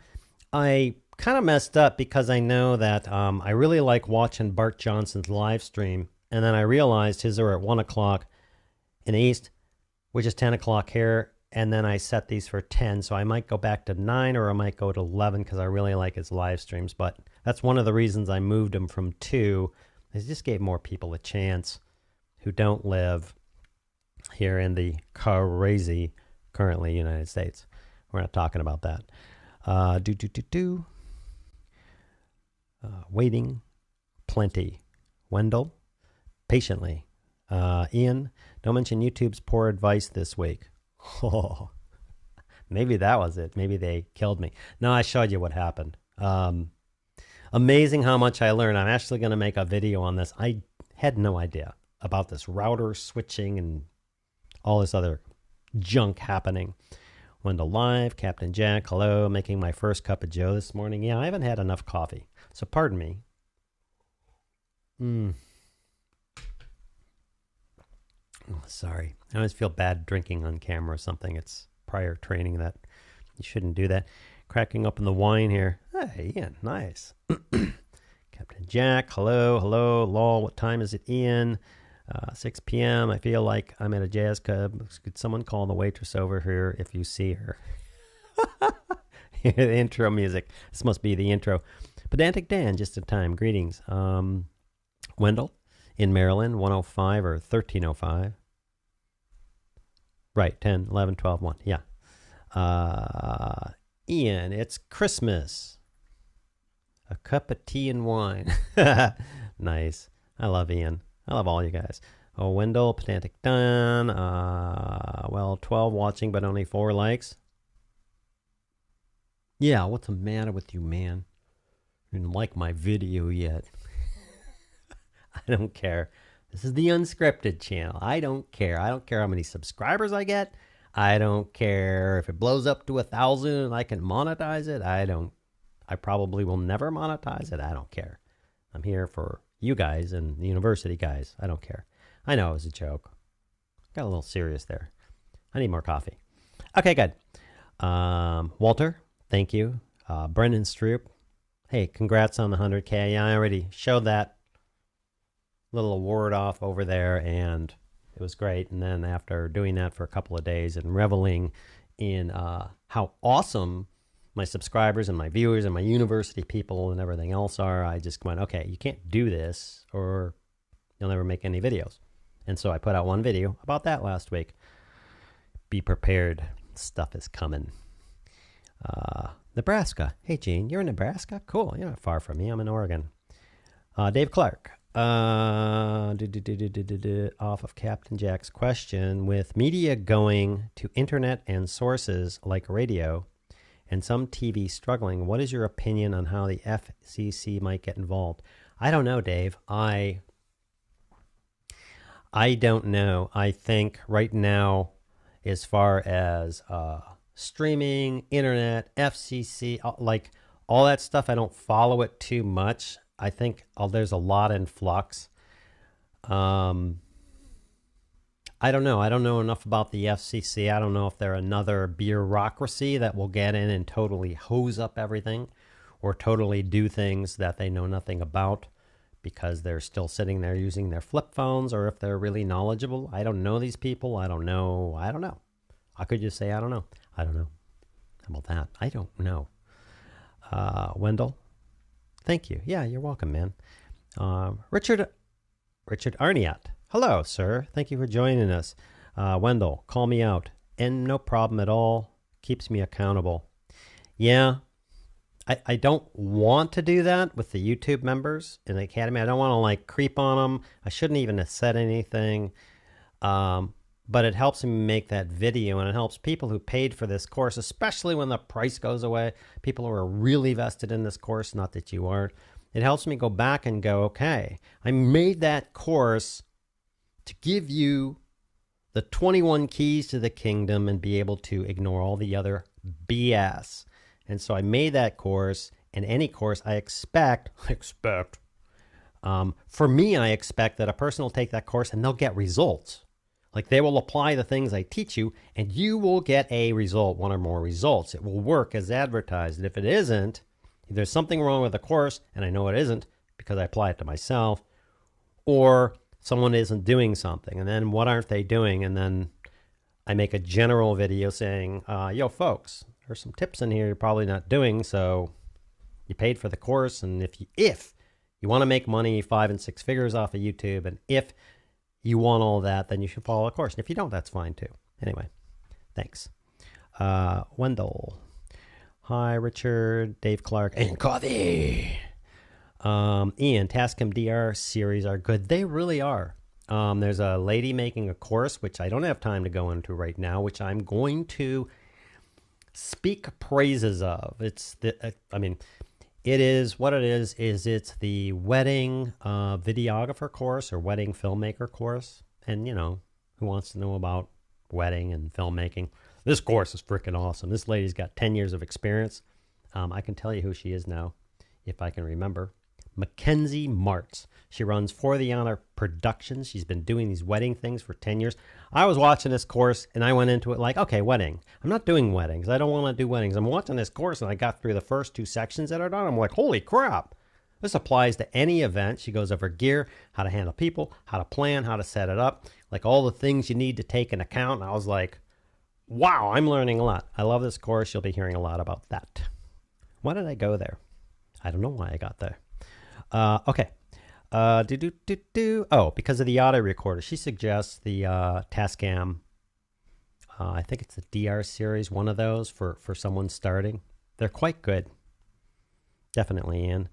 A: I kind of messed up because I know that I really like watching Bart Johnson's live stream. And then I realized his are at 1 o'clock in the East, which is 10 o'clock here. And then I set these for 10. So I might go back to 9 or I might go to 11 because I really like his live streams. But that's one of the reasons I moved him from 2. I just gave more people a chance who don't live here in the crazy, currently United States. We're not talking about that. Waiting, plenty. Wendell, patiently. Ian, don't mention YouTube's poor advice this week. Oh, maybe that was it. Maybe they killed me. No, I showed you what happened. Amazing how much I learned. I'm actually going to make a video on this. I had no idea about this router switching and all this other junk happening. Wendell Live, Captain Jack, hello. Making my first cup of joe this morning. Yeah, I haven't had enough coffee, so pardon me. Oh, sorry. I always feel bad drinking on camera or something. It's prior training that you shouldn't do that. Cracking up in the wine here. Hey, Ian, nice. Captain Jack, hello, hello. Lol, what time is it, Ian? 6 p.m. I feel like I'm at a jazz club. Could someone call the waitress over here if you see her? The intro music. This must be the intro. Pedantic Dan, just in time. Greetings. Wendell in Maryland, 105 or 1305. Right, 10, 11, 12, 1. Yeah. Ian, it's Christmas. A cup of tea and wine. Nice. I love Ian. I love all you guys. Oh, Wendell, Pedantic Dan. Well, 12 watching, but only 4 likes. Yeah, what's the matter with you, man? You didn't like my video yet. I don't care. This is the Unscripted channel. I don't care. I don't care how many subscribers I get. I don't care if it blows up to 1,000 and I can monetize it. I probably will never monetize it. I don't care. I'm here for you guys and the university guys. I don't care. I know it was a joke. Got a little serious there. I need more coffee. Okay, good. Walter, thank you. Brendan Stroop. Hey, congrats on the 100K. Yeah, I already showed that little award off over there, and it was great. And then after doing that for a couple of days and reveling in how awesome my subscribers and my viewers and my university people and everything else are, I just went, okay, you can't do this or you'll never make any videos. And so I put out one video about that last week. Be prepared. Stuff is coming. Nebraska. Hey, Gene, you're in Nebraska? Cool. You're not far from me. I'm in Oregon. Dave Clark. Off of Captain Jack's question, with media going to internet and sources like radio and some TV struggling, what is your opinion on how the FCC might get involved? I don't know, Dave. I don't know. I think right now, as far as streaming, internet, FCC, like all that stuff, I don't follow it too much. I think there's a lot in flux. I don't know. I don't know enough about the FCC. I don't know if they're another bureaucracy that will get in and totally hose up everything or totally do things that they know nothing about because they're still sitting there using their flip phones, or if they're really knowledgeable. I don't know these people. I don't know. I could just say, I don't know. I don't know. How about that? I don't know. Wendell? Thank you. Yeah, you're welcome, man. Richard Arniat. Hello, sir. Thank you for joining us. Wendell, call me out. And no problem at all. Keeps me accountable. Yeah, I don't want to do that with the YouTube members in the Academy. I don't want to like creep on them. I shouldn't even have said anything. But it helps me make that video, and it helps people who paid for this course, especially when the price goes away, people who are really vested in this course, not that you aren't. It helps me go back and go, okay, I made that course to give you the 21 keys to the kingdom and be able to ignore all the other BS. And so I made that course, and any course I expect, for me, I expect that a person will take that course and they'll get results. Like they will apply the things I teach you, and you will get a result, one or more results. It will work as advertised. And if it isn't, if there's something wrong with the course, and I know it isn't because I apply it to myself, or someone isn't doing something, and then what aren't they doing? And then I make a general video saying, yo, folks, there's some tips in here you're probably not doing, so you paid for the course, and if you want to make money 5 and 6 figures off of YouTube, and if you want all that, then you should follow a course. And if you don't, that's fine too. Anyway, thanks. Wendell. Hi, Richard, Dave Clark, and Coffee. Ian, Tascam DR series are good. They really are. There's a lady making a course, which I don't have time to go into right now, which I'm going to speak praises of. It is what it is it's the wedding videographer course or wedding filmmaker course. And, you know, who wants to know about wedding and filmmaking? This course is freaking awesome. This lady's got 10 years of experience. I can tell you who she is now, if I can remember. Mackenzie Martz. She runs For the Honor Productions. She's been doing these wedding things for 10 years. I was watching this course, and I went into it like, okay, wedding. I'm not doing weddings. I don't want to do weddings. I'm watching this course, and I got through the first 2 sections that are done. I'm like, holy crap. This applies to any event. She goes over gear, how to handle people, how to plan, how to set it up, like all the things you need to take into account. And I was like, wow, I'm learning a lot. I love this course. You'll be hearing a lot about that. Why did I go there? I don't know why I got there. Okay. Oh, because of the audio recorder. She suggests the Tascam. I think it's the DR series, one of those for someone starting. They're quite good. Definitely in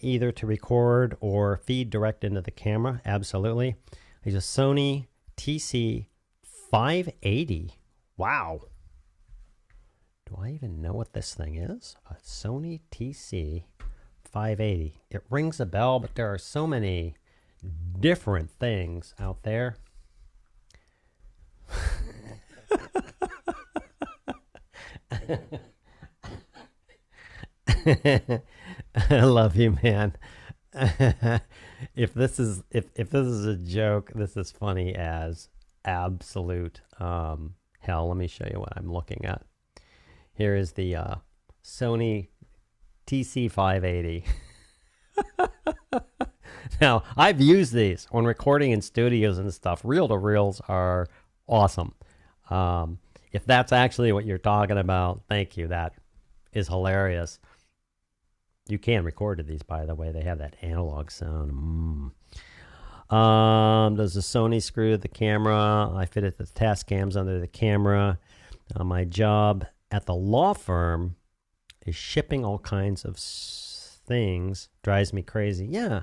A: either to record or feed direct into the camera. Absolutely. There's a Sony TC580. Wow. Do I even know what this thing is? A Sony TC580. It rings a bell, but there are so many different things out there. I love you, man. If this is a joke, this is funny as absolute hell. Let me show you what I'm looking at. Here is the Sony TC580. Now, I've used these when recording in studios and stuff. Reel-to-reels are awesome. If that's actually what you're talking about, thank you. That is hilarious. You can record to these, by the way. They have that analog sound. Does the Sony screw the camera? I fitted the task cams under the camera. My job at the law firm is shipping all kinds of things. Drives me crazy. Yeah,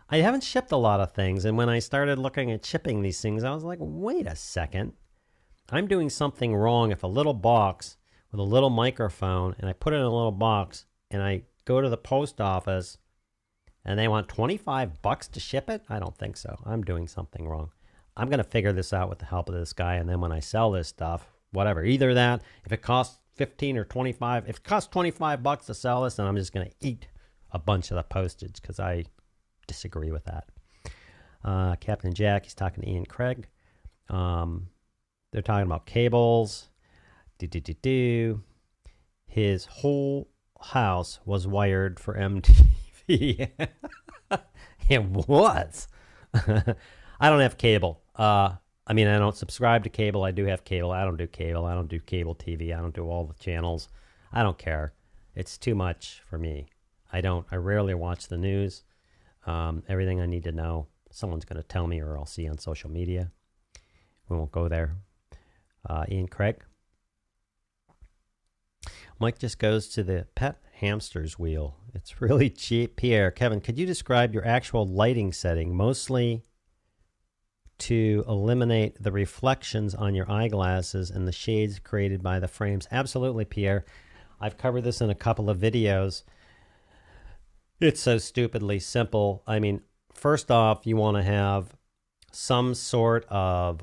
A: I haven't shipped a lot of things. And when I started looking at shipping these things, I was like, wait a second. I'm doing something wrong if a little box with a little microphone, and I put it in a little box, and I go to the post office, and they want $25 to ship it? I don't think so. I'm doing something wrong. I'm going to figure this out with the help of this guy, and then when I sell this stuff, whatever, either that, if it costs 15 or 25, if it costs $25 to sell this, then I'm just going to eat a bunch of the postage because I disagree with that. Captain Jack, he's talking to Ian Craig. They're talking about cables. His whole house was wired for MTV. It was. I don't have cable. I mean, I don't subscribe to cable. I do have cable. I don't do cable. I don't do cable TV. I don't do all the channels. I don't care. It's too much for me. I rarely watch the news. Everything I need to know, someone's going to tell me or I'll see on social media. We won't go there. Ian Craig. Mike just goes to the pet hamster's wheel. It's really cheap. Pierre, Kevin, could you describe your actual lighting setting, mostly to eliminate the reflections on your eyeglasses and the shades created by the frames? Absolutely, Pierre. I've covered this in a couple of videos. It's so stupidly simple. I mean, first off, you want to have some sort of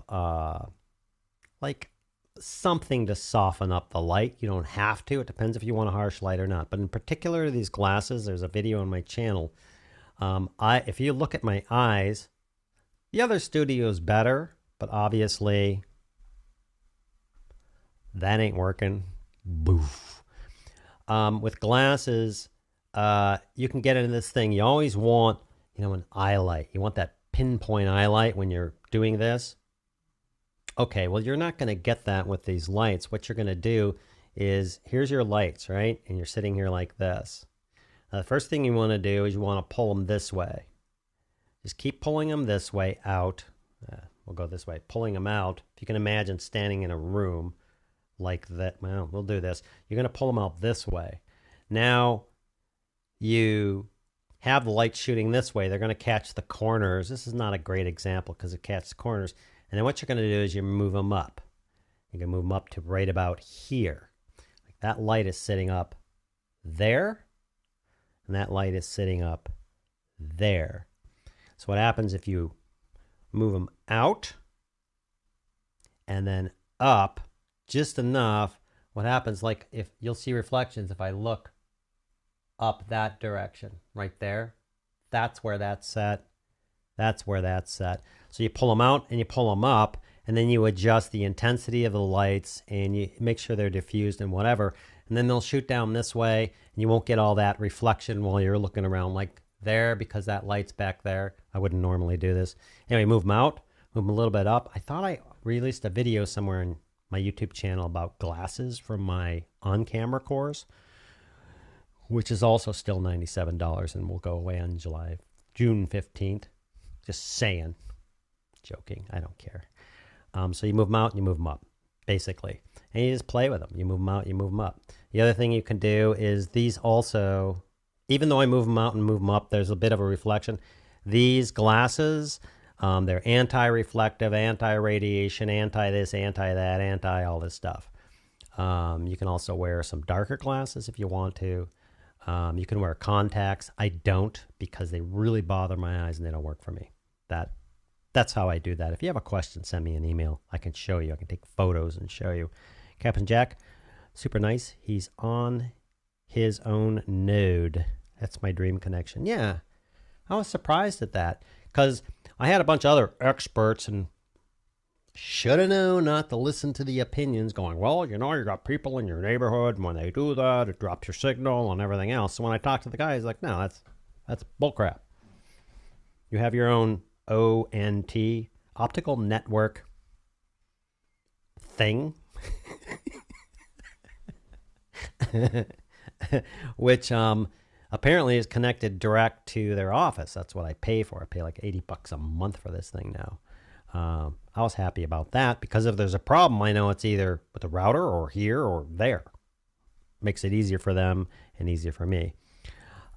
A: like something to soften up the light. You don't have to. It depends if you want a harsh light or not. But in particular, these glasses, there's a video on my channel. If you look at my eyes, the other studio is better, but obviously that ain't working. Boof. With glasses, you can get into this thing. You always want, an eye light. You want that pinpoint eye light when you're doing this. Okay, well, you're not going to get that with these lights. What you're going to do is, here's your lights, right? And you're sitting here like this. Now, the first thing you want to do is you want to pull them this way. Just keep pulling them this way out. We'll go this way. Pulling them out. If you can imagine standing in a room like that. Well, we'll do this. You're going to pull them out this way. Now, you have the light shooting this way. They're going to catch the corners. This is not a great example because it catches the corners. And then what you're going to do is you move them up. You can move them up to right about here. Like that light is sitting up there, and that light is sitting up there. So what happens if you move them out and then up just enough, what happens, like if you'll see reflections if I look up that direction right there, that's where that's set. That's where that's set. So you pull them out and you pull them up, and then you adjust the intensity of the lights and you make sure they're diffused and whatever. And then they'll shoot down this way, and you won't get all that reflection while you're looking around like there because that light's back there. I wouldn't normally do this. Anyway, move them out, move them a little bit up. I thought I released a video somewhere in my YouTube channel about glasses from my on-camera course, which is also still $97 and will go away on June 15th. Just saying. Joking. I don't care. So you move them out and you move them up, basically. And you just play with them. You move them out, you move them up. The other thing you can do is these also, even though I move them out and move them up, there's a bit of a reflection. These glasses, they're anti-reflective, anti-radiation, anti-this, anti-that, anti-all this stuff. You can also wear some darker glasses if you want to. You can wear contacts. I don't because they really bother my eyes and they don't work for me. That's how I do that. If you have a question, send me an email. I can show you. I can take photos and show you. Captain Jack, super nice. He's on his own node. That's my dream connection. Yeah, I was surprised at that because I had a bunch of other experts and should have known not to listen to the opinions going, well, you got people in your neighborhood, and when they do that, it drops your signal and everything else. So when I talked to the guy, he's like, no, that's bullcrap. You have your own ONT, optical network thing. which apparently is connected direct to their office. That's what I pay for. I pay like $80 a month for this thing now. I was happy about that because if there's a problem, I know it's either with the router or here or there. Makes it easier for them and easier for me.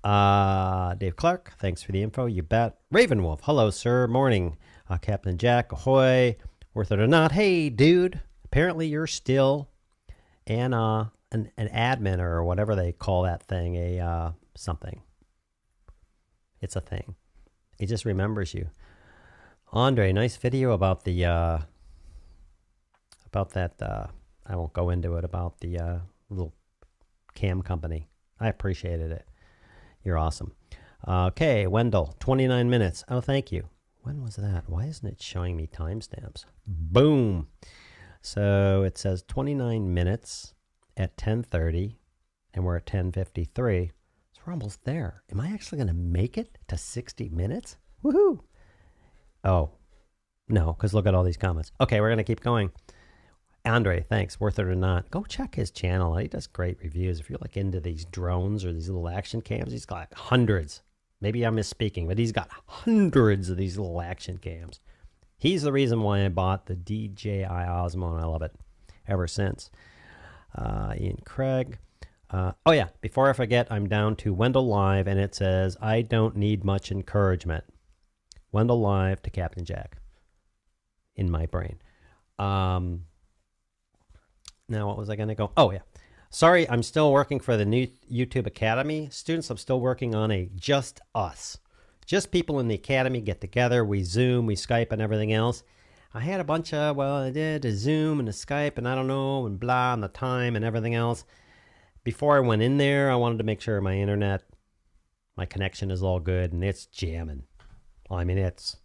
A: Dave Clark, thanks for the info. You bet. Ravenwolf, hello, sir. Morning. Captain Jack, ahoy. Worth it or not. Hey, dude. Apparently you're still an admin or whatever they call that thing. Something. It's a thing. It just remembers you. Andre, nice video about the about that. I won't go into it, about the little cam company. I appreciated it. You're awesome. Okay, Wendell, 29 minutes. Oh, thank you. When was that? Why isn't it showing me timestamps? Boom. So it says 29 minutes at 10:30, and we're at 10:53. So we're almost there. Am I actually going to make it to 60 minutes? Woohoo! Oh, no, because look at all these comments. Okay, we're going to keep going. Andre, thanks. Worth it or not. Go check his channel. He does great reviews. If you're like into these drones or these little action cams, he's got hundreds. Maybe I'm misspeaking, but he's got hundreds of these little action cams. He's the reason why I bought the DJI Osmo, and I love it ever since. Ian Craig. Oh, yeah, before I forget, I'm down to Wendell Live, and it says, I don't need much encouragement. Wendell Live to Captain Jack in my brain. Now, what was I going to go? Oh, yeah. Sorry, I'm still working for the new YouTube Academy. Students, I'm still working on a Just Us. Just people in the Academy get together. We Zoom, we Skype, and everything else. I had a bunch of, well, I did a Zoom and a Skype, and I don't know, and blah, and the time and everything else. Before I went in there, I wanted to make sure my internet, my connection is all good, and it's jamming. I mean, it's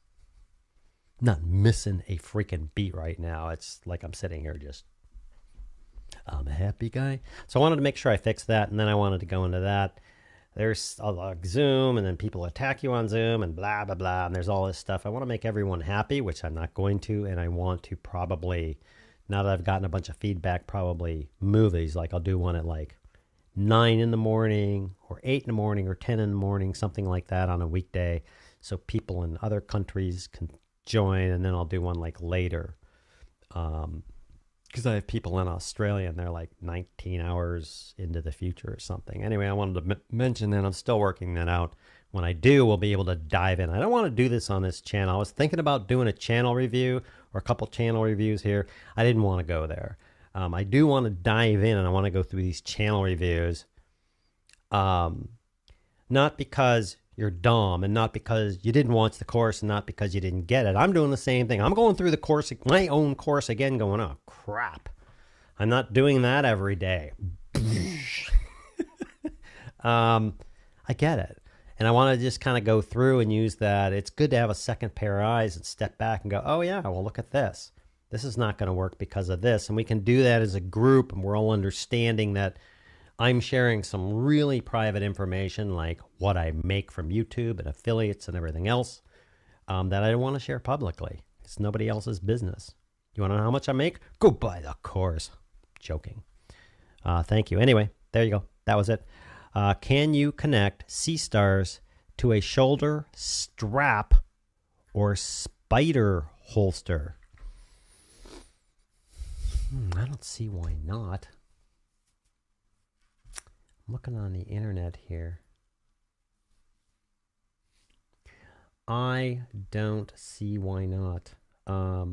A: not missing a freaking beat right now. It's like I'm sitting here just, I'm a happy guy. So I wanted to make sure I fixed that, and then I wanted to go into that. There's a Zoom, and then people attack you on Zoom, and blah, blah, blah, and there's all this stuff. I want to make everyone happy, which I'm not going to, and I want to probably, now that I've gotten a bunch of feedback, probably movies. Like I'll do one at like 9 in the morning, or 8 in the morning, or 10 in the morning, something like that on a weekday, so people in other countries can join, and then I'll do one like later. Because I have people in Australia and they're like 19 hours into the future or something. Anyway, I wanted to mention that I'm still working that out. When I do, we'll be able to dive in. I don't want to do this on this channel. I was thinking about doing a channel review or a couple channel reviews here. I didn't want to go there. I do want to dive in, and I want to go through these channel reviews. Not because you're dumb, and not because you didn't watch the course, and not because you didn't get it. I'm doing the same thing. I'm going through the course, my own course again, going, oh, crap. I'm not doing that every day. I get it. And I want to just kind of go through and use that. It's good to have a second pair of eyes and step back and go, oh, yeah, well, look at this. This is not going to work because of this. And we can do that as a group, and we're all understanding that I'm sharing some really private information, like what I make from YouTube and affiliates and everything else, that I don't want to share publicly. It's nobody else's business. You want to know how much I make? Go buy the course. Joking. Thank you. Anyway, there you go. That was it. Can you connect C-Stars to a shoulder strap or spider holster? I don't see why not. I'm looking on the internet here. I don't see why not. Let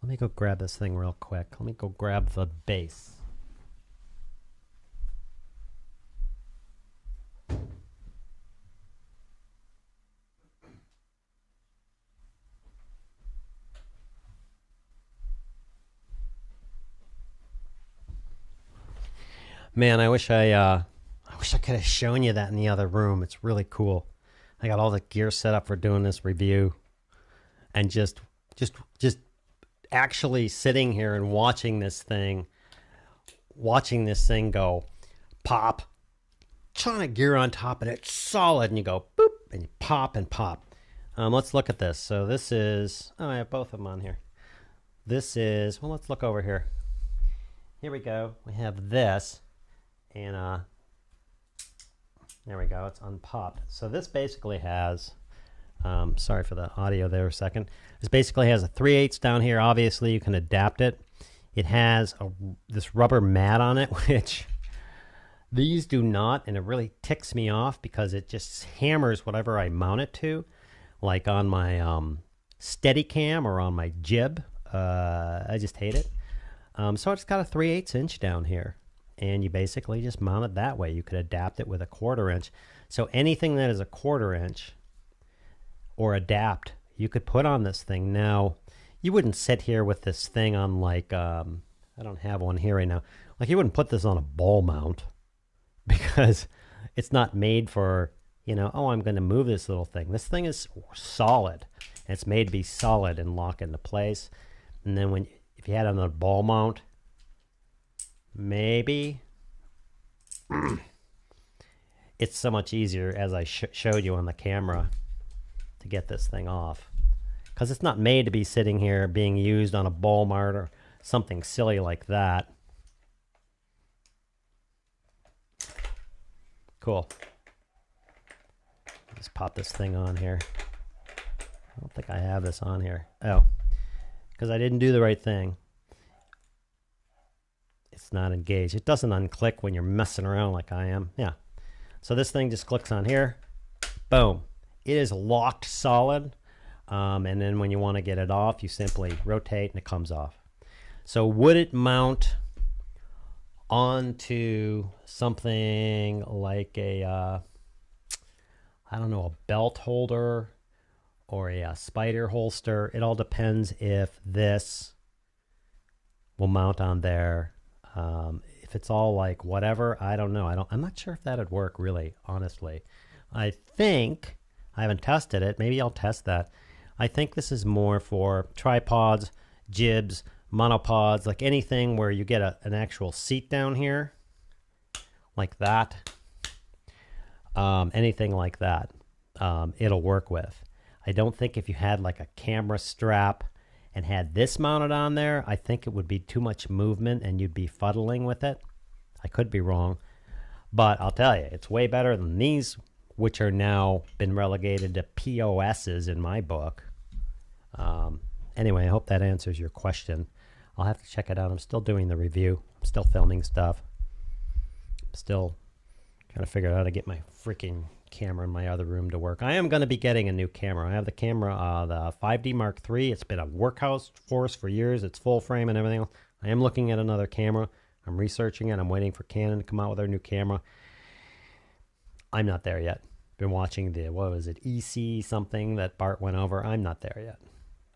A: me go grab this thing real quick. Let me go grab the base. Man, I wish I could have shown you that in the other room. It's really cool. I got all the gear set up for doing this review, and just actually sitting here and watching this thing go pop, ton of gear on top, and it's solid, and you go boop, and you pop and pop. Let's look at this. So this is, oh, I have both of them on here. This is, well, let's look over here. Here we go. We have this, and there we go. It's unpopped. So this basically has, sorry for the audio there a second. This basically has a 3/8 down here. Obviously, you can adapt it. It has this rubber mat on it, which these do not, and it really ticks me off because it just hammers whatever I mount it to, like on my Steadicam or on my jib. I just hate it. So it's got a 3/8 inch down here, and you basically just mount it that way. You could adapt it with a 1/4 inch. So anything that is a 1/4 inch or adapt, you could put on this thing. Now, you wouldn't sit here with this thing on like, I don't have one here right now. Like, you wouldn't put this on a ball mount because it's not made for, you know, oh, I'm going to move this little thing. This thing is solid. And it's made to be solid and lock into place. And then if you had it on a ball mount, maybe it's so much easier, as I showed you on the camera, to get this thing off. Because it's not made to be sitting here being used on a ball mount or something silly like that. Cool. Just pop this thing on here. I don't think I have this on here. Oh, because I didn't do the right thing. It's not engaged. It doesn't unclick when you're messing around like I am. Yeah. So this thing just clicks on here. Boom. It is locked solid. And then when you want to get it off, you simply rotate and it comes off. So would it mount onto something like a, I don't know, a belt holder or a spider holster? It all depends if this will mount on there. If it's all like whatever, I don't know. I'm not sure if that'd work really, honestly. I think, I haven't tested it. Maybe I'll test that. I think this is more for tripods, jibs, monopods, like anything where you get an actual seat down here, like that. Anything like that, it'll work with. I don't think if you had like a camera strap and had this mounted on there, I think it would be too much movement and you'd be fuddling with it. I could be wrong, but I'll tell you, it's way better than these, which are now been relegated to POSs in my book. Anyway, I hope that answers your question. I'll have to check it out. I'm still doing the review. I'm still filming stuff. I'm still trying to figure out how to get my freaking camera in my other room to work. I am going to be getting a new camera. I have the camera, the 5D Mark III. It's been a workhorse for us for years. It's full frame and everything else. I am looking at another camera. I'm researching it. I'm waiting for Canon to come out with their new camera. I'm not there yet. Been watching the, what was it, EC something that Bart went over. I'm not there yet.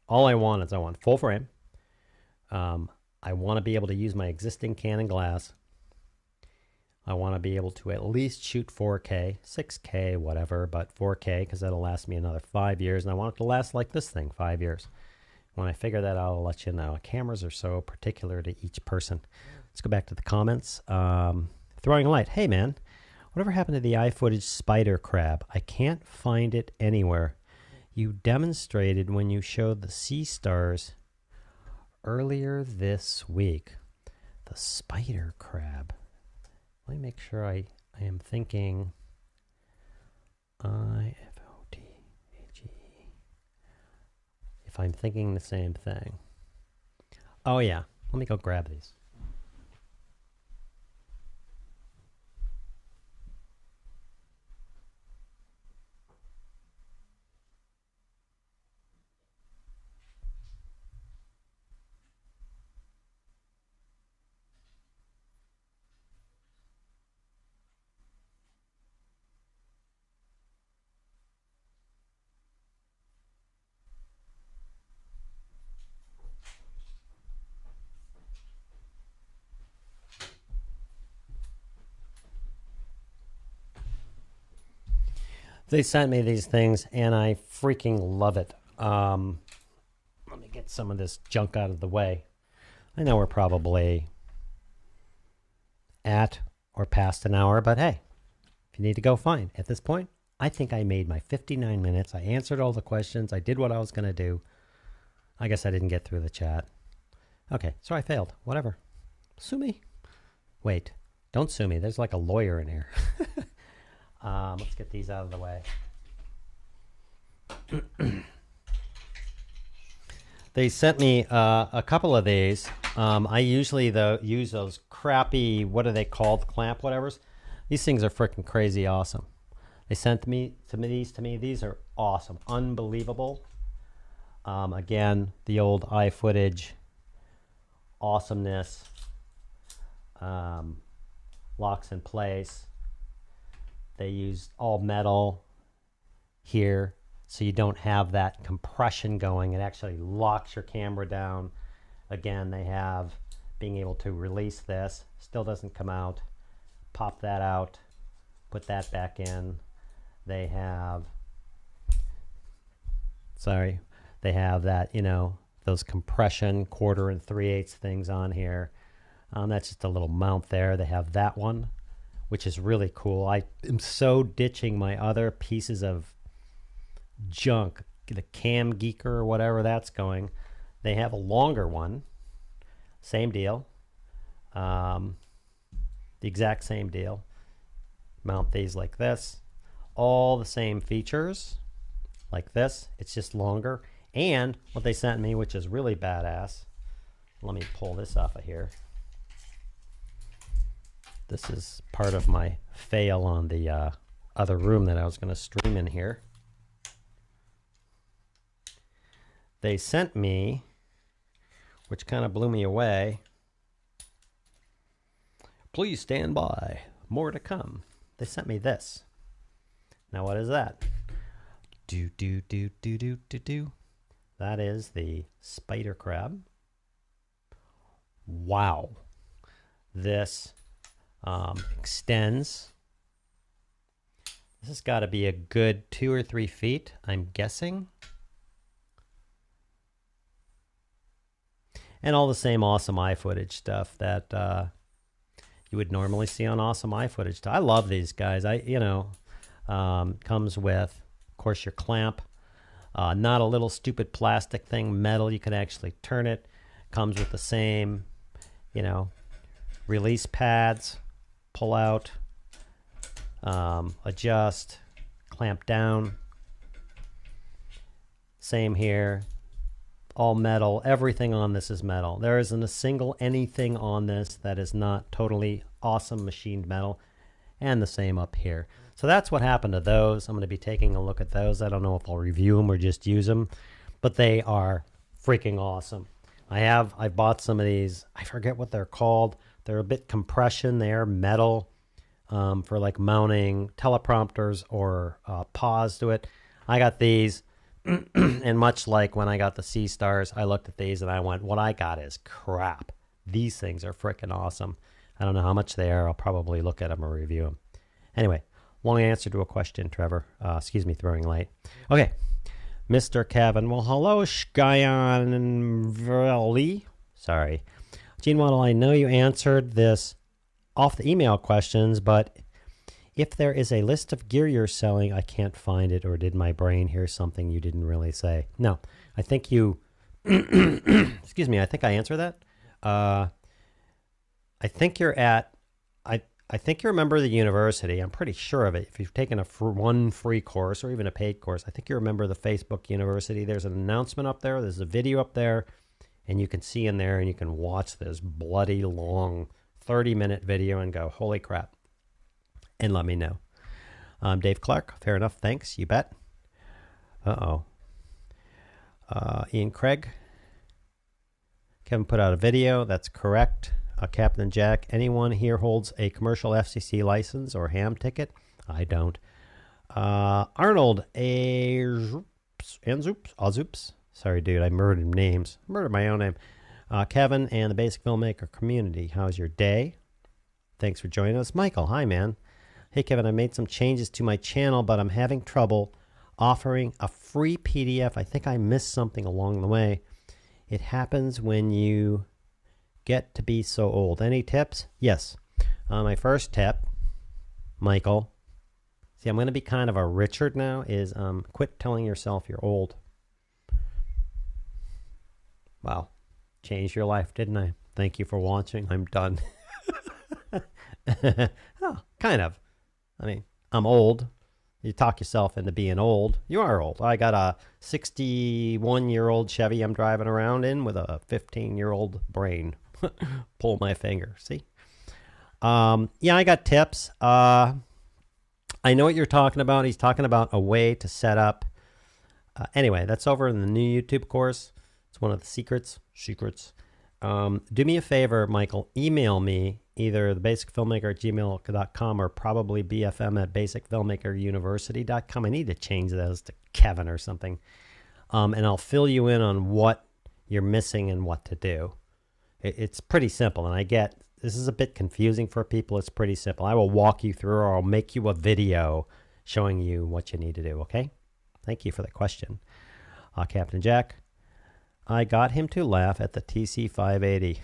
A: All I want is I want full frame. I want to be able to use my existing Canon glass. I want to be able to at least shoot 4K, 6K, whatever, but 4K, because that'll last me another 5 years. And I want it to last like this thing, 5 years. When I figure that out, I'll let you know. Cameras are so particular to each person. Let's go back to the comments. Throwing light. Hey, man. Whatever happened to the iFootage spider crab? I can't find it anywhere. You demonstrated when you showed the sea stars earlier this week. The spider crab. Let me make sure I am thinking iFootage. If I'm thinking the same thing. Oh yeah, let me go grab these. They sent me these things, and I freaking love it. Let me get some of this junk out of the way. I know we're probably at or past an hour, but hey, if you need to go, fine. At this point, I think I made my 59 minutes. I answered all the questions. I did what I was going to do. I guess I didn't get through the chat. Okay, so I failed. Whatever. Sue me. Wait, don't sue me. There's like a lawyer in here. Let's get these out of the way. They sent me a couple of these. I usually use those crappy, what are they called, clamp whatevers. These things are freaking crazy awesome. They sent these to me. These are awesome, unbelievable. Again, the old iFootage awesomeness. Locks in place. They use all metal here, so you don't have that compression going. It actually locks your camera down. Again, they have being able to release this. Still doesn't come out. Pop that out. Put that back in. They have, they have that, you know, those compression 1/4 and 3/8 things on here. That's just a little mount there. They have that one, which is really cool. I am so ditching my other pieces of junk, the Cam Geeker or whatever that's going. They have a longer one, same deal, the exact same deal. Mount these like this, all the same features like this. It's just longer. And what they sent me, which is really badass, let me pull this off of here. This is part of my fail on the other room that I was going to stream in here. They sent me, which kind of blew me away, please stand by, more to come. They sent me this. Now what is that? That is the spider crab. Wow. This extends. This has got to be a good 2 or 3 feet, I'm guessing. And all the same awesome iFootage stuff that you would normally see on awesome iFootage. I love these guys. Comes with, of course, your clamp. Not a little stupid plastic thing, metal. You can actually turn it. Comes with the same, release pads. Pull out, adjust, clamp down. Same here. All metal. Everything on this is metal. There isn't a single anything on this that is not totally awesome machined metal. And the same up here. So that's what happened to those. I'm going to be taking a look at those. I don't know if I'll review them or just use them, but they are freaking awesome. I bought some of these. I forget what they're called. They're a bit compression. They are metal for like mounting teleprompters or pause to it. I got these, and much like when I got the C Stars, I looked at these and I went, what I got is crap. These things are freaking awesome. I don't know how much they are. I'll probably look at them or review them. Anyway, long answer to a question, Trevor. Excuse me, throwing light. Okay, Mr. Kevin. Well, hello, Shkyan Verli. Sorry. Gene Waddle, I know you answered this off the email questions, but if there is a list of gear you're selling, I can't find it, or did my brain hear something you didn't really say? No, I think you, excuse me, I think I answered that. I think you're at, I think you're a member of the university. I'm pretty sure of it. If you've taken one free course or even a paid course, I think you're a member of the Facebook University. There's an announcement up there. There's a video up there. And you can see in there and you can watch this bloody long 30-minute video and go, holy crap. And let me know. Dave Clark, fair enough. Thanks. You bet. Ian Craig. Kevin put out a video. That's correct. Captain Jack, anyone here holds a commercial FCC license or ham ticket? I don't. Arnold, Azoops. Sorry, dude, I murdered names. Murdered my own name. Kevin and the Basic Filmmaker community. How's your day? Thanks for joining us. Michael, hi, man. Hey, Kevin, I made some changes to my channel, but I'm having trouble offering a free PDF. I think I missed something along the way. It happens when you get to be so old. Any tips? Yes. My first tip, Michael. See, I'm going to be kind of a Richard now, is quit telling yourself you're old. Wow. Changed your life, didn't I? Thank you for watching. I'm done. Oh, kind of. I mean, I'm old. You talk yourself into being old. You are old. I got a 61-year-old Chevy I'm driving around in with a 15-year-old brain. Pull my finger. See? Yeah, I got tips. I know what you're talking about. He's talking about a way to set up. Anyway, that's over in the new YouTube course. It's one of the secrets. Do me a favor, Michael. Email me either thebasicfilmmaker@gmail.com or probably bfm@basicfilmmakeruniversity.com. I need to change those to Kevin or something. And I'll fill you in on what you're missing and what to do. It's pretty simple, and I get this is a bit confusing for people. It's pretty simple. I will walk you through, or I'll make you a video showing you what you need to do, okay? Thank you for the question. Captain Jack, I got him to laugh at the TC580.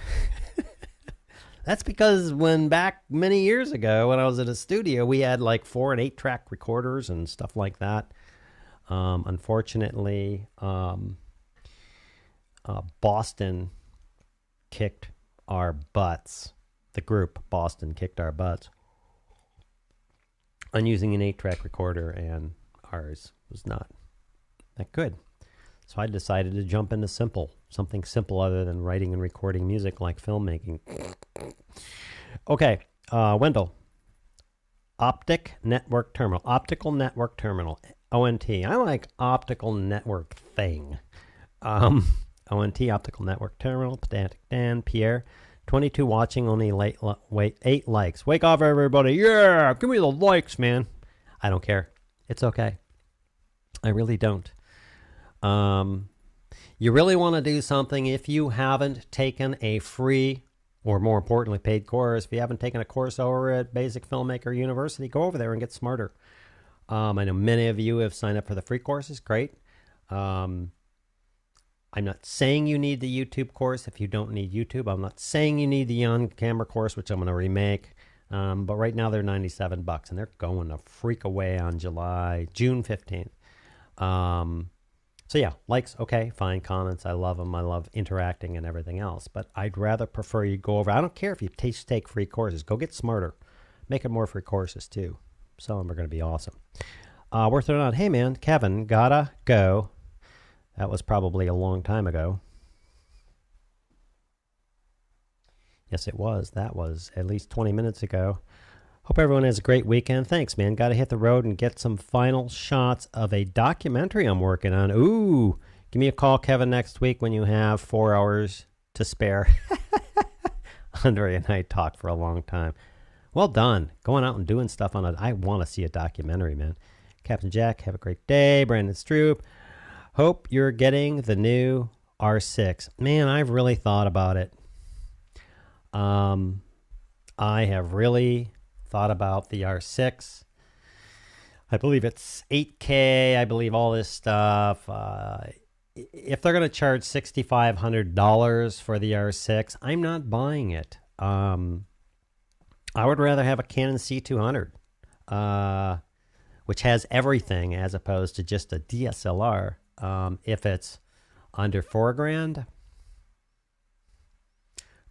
A: That's because back many years ago when I was at a studio, we had like 4 and 8-track recorders and stuff like that. Unfortunately, Boston kicked our butts. The group Boston kicked our butts on using an 8-track recorder, and ours was not that good. So I decided to jump into something simple other than writing and recording music like filmmaking. Okay, Wendell. Optical network terminal, ONT. I like optical network thing. ONT, optical network terminal, pedantic Dan, Pierre. 22 watching, only 8 likes. Wake up, everybody. Yeah, give me the likes, man. I don't care. It's okay. I really don't. You really want to do something if you haven't taken a free, or more importantly, paid course. If you haven't taken a course over at Basic Filmmaker University, go over there and get smarter. I know many of you have signed up for the free courses. Great. I'm not saying you need the YouTube course if you don't need YouTube. I'm not saying you need the on-camera course, which I'm going to remake. But right now they're $97, and they're going to freak away on June 15th. So yeah, likes, okay, fine. Comments, I love them. I love interacting and everything else. But I'd rather prefer you go over. I don't care if you take free courses. Go get smarter. Make it more free courses too. Some of them are going to be awesome. We're throwing out, hey man, Kevin, gotta go. That was probably a long time ago. Yes, it was. That was at least 20 minutes ago. Hope everyone has a great weekend. Thanks, man. Got to hit the road and get some final shots of a documentary I'm working on. Ooh, give me a call, Kevin, next week when you have 4 hours to spare. Andre and I talked for a long time. Well done. Going out and doing stuff on it. I want to see a documentary, man. Captain Jack, have a great day. Brandon Stroop. Hope you're getting the new R6. Man, I've really thought about it. I have really thought about the R6. I believe it's 8K. I believe all this stuff. If they're going to charge $6,500 for the R6, I'm not buying it. I would rather have a Canon C200, which has everything as opposed to just a DSLR. If it's under $4,000,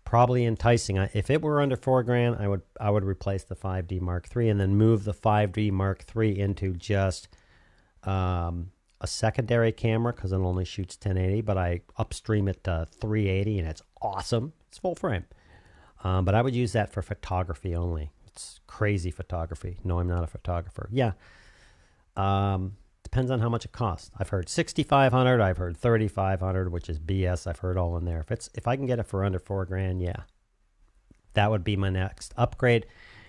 A: probably enticing. If it were under $4,000, I would replace the 5D Mark III and then move the 5D Mark III into just a secondary camera because it only shoots 1080, but I upstream it to 380 and it's awesome. It's full frame. But I would use that for photography only. It's crazy photography. No, I'm not a photographer. Yeah. Depends on how much it costs. I've heard $6,500. I've heard $3,500, which is BS. I've heard all in there. If I can get it for under $4,000, yeah, that would be my next upgrade.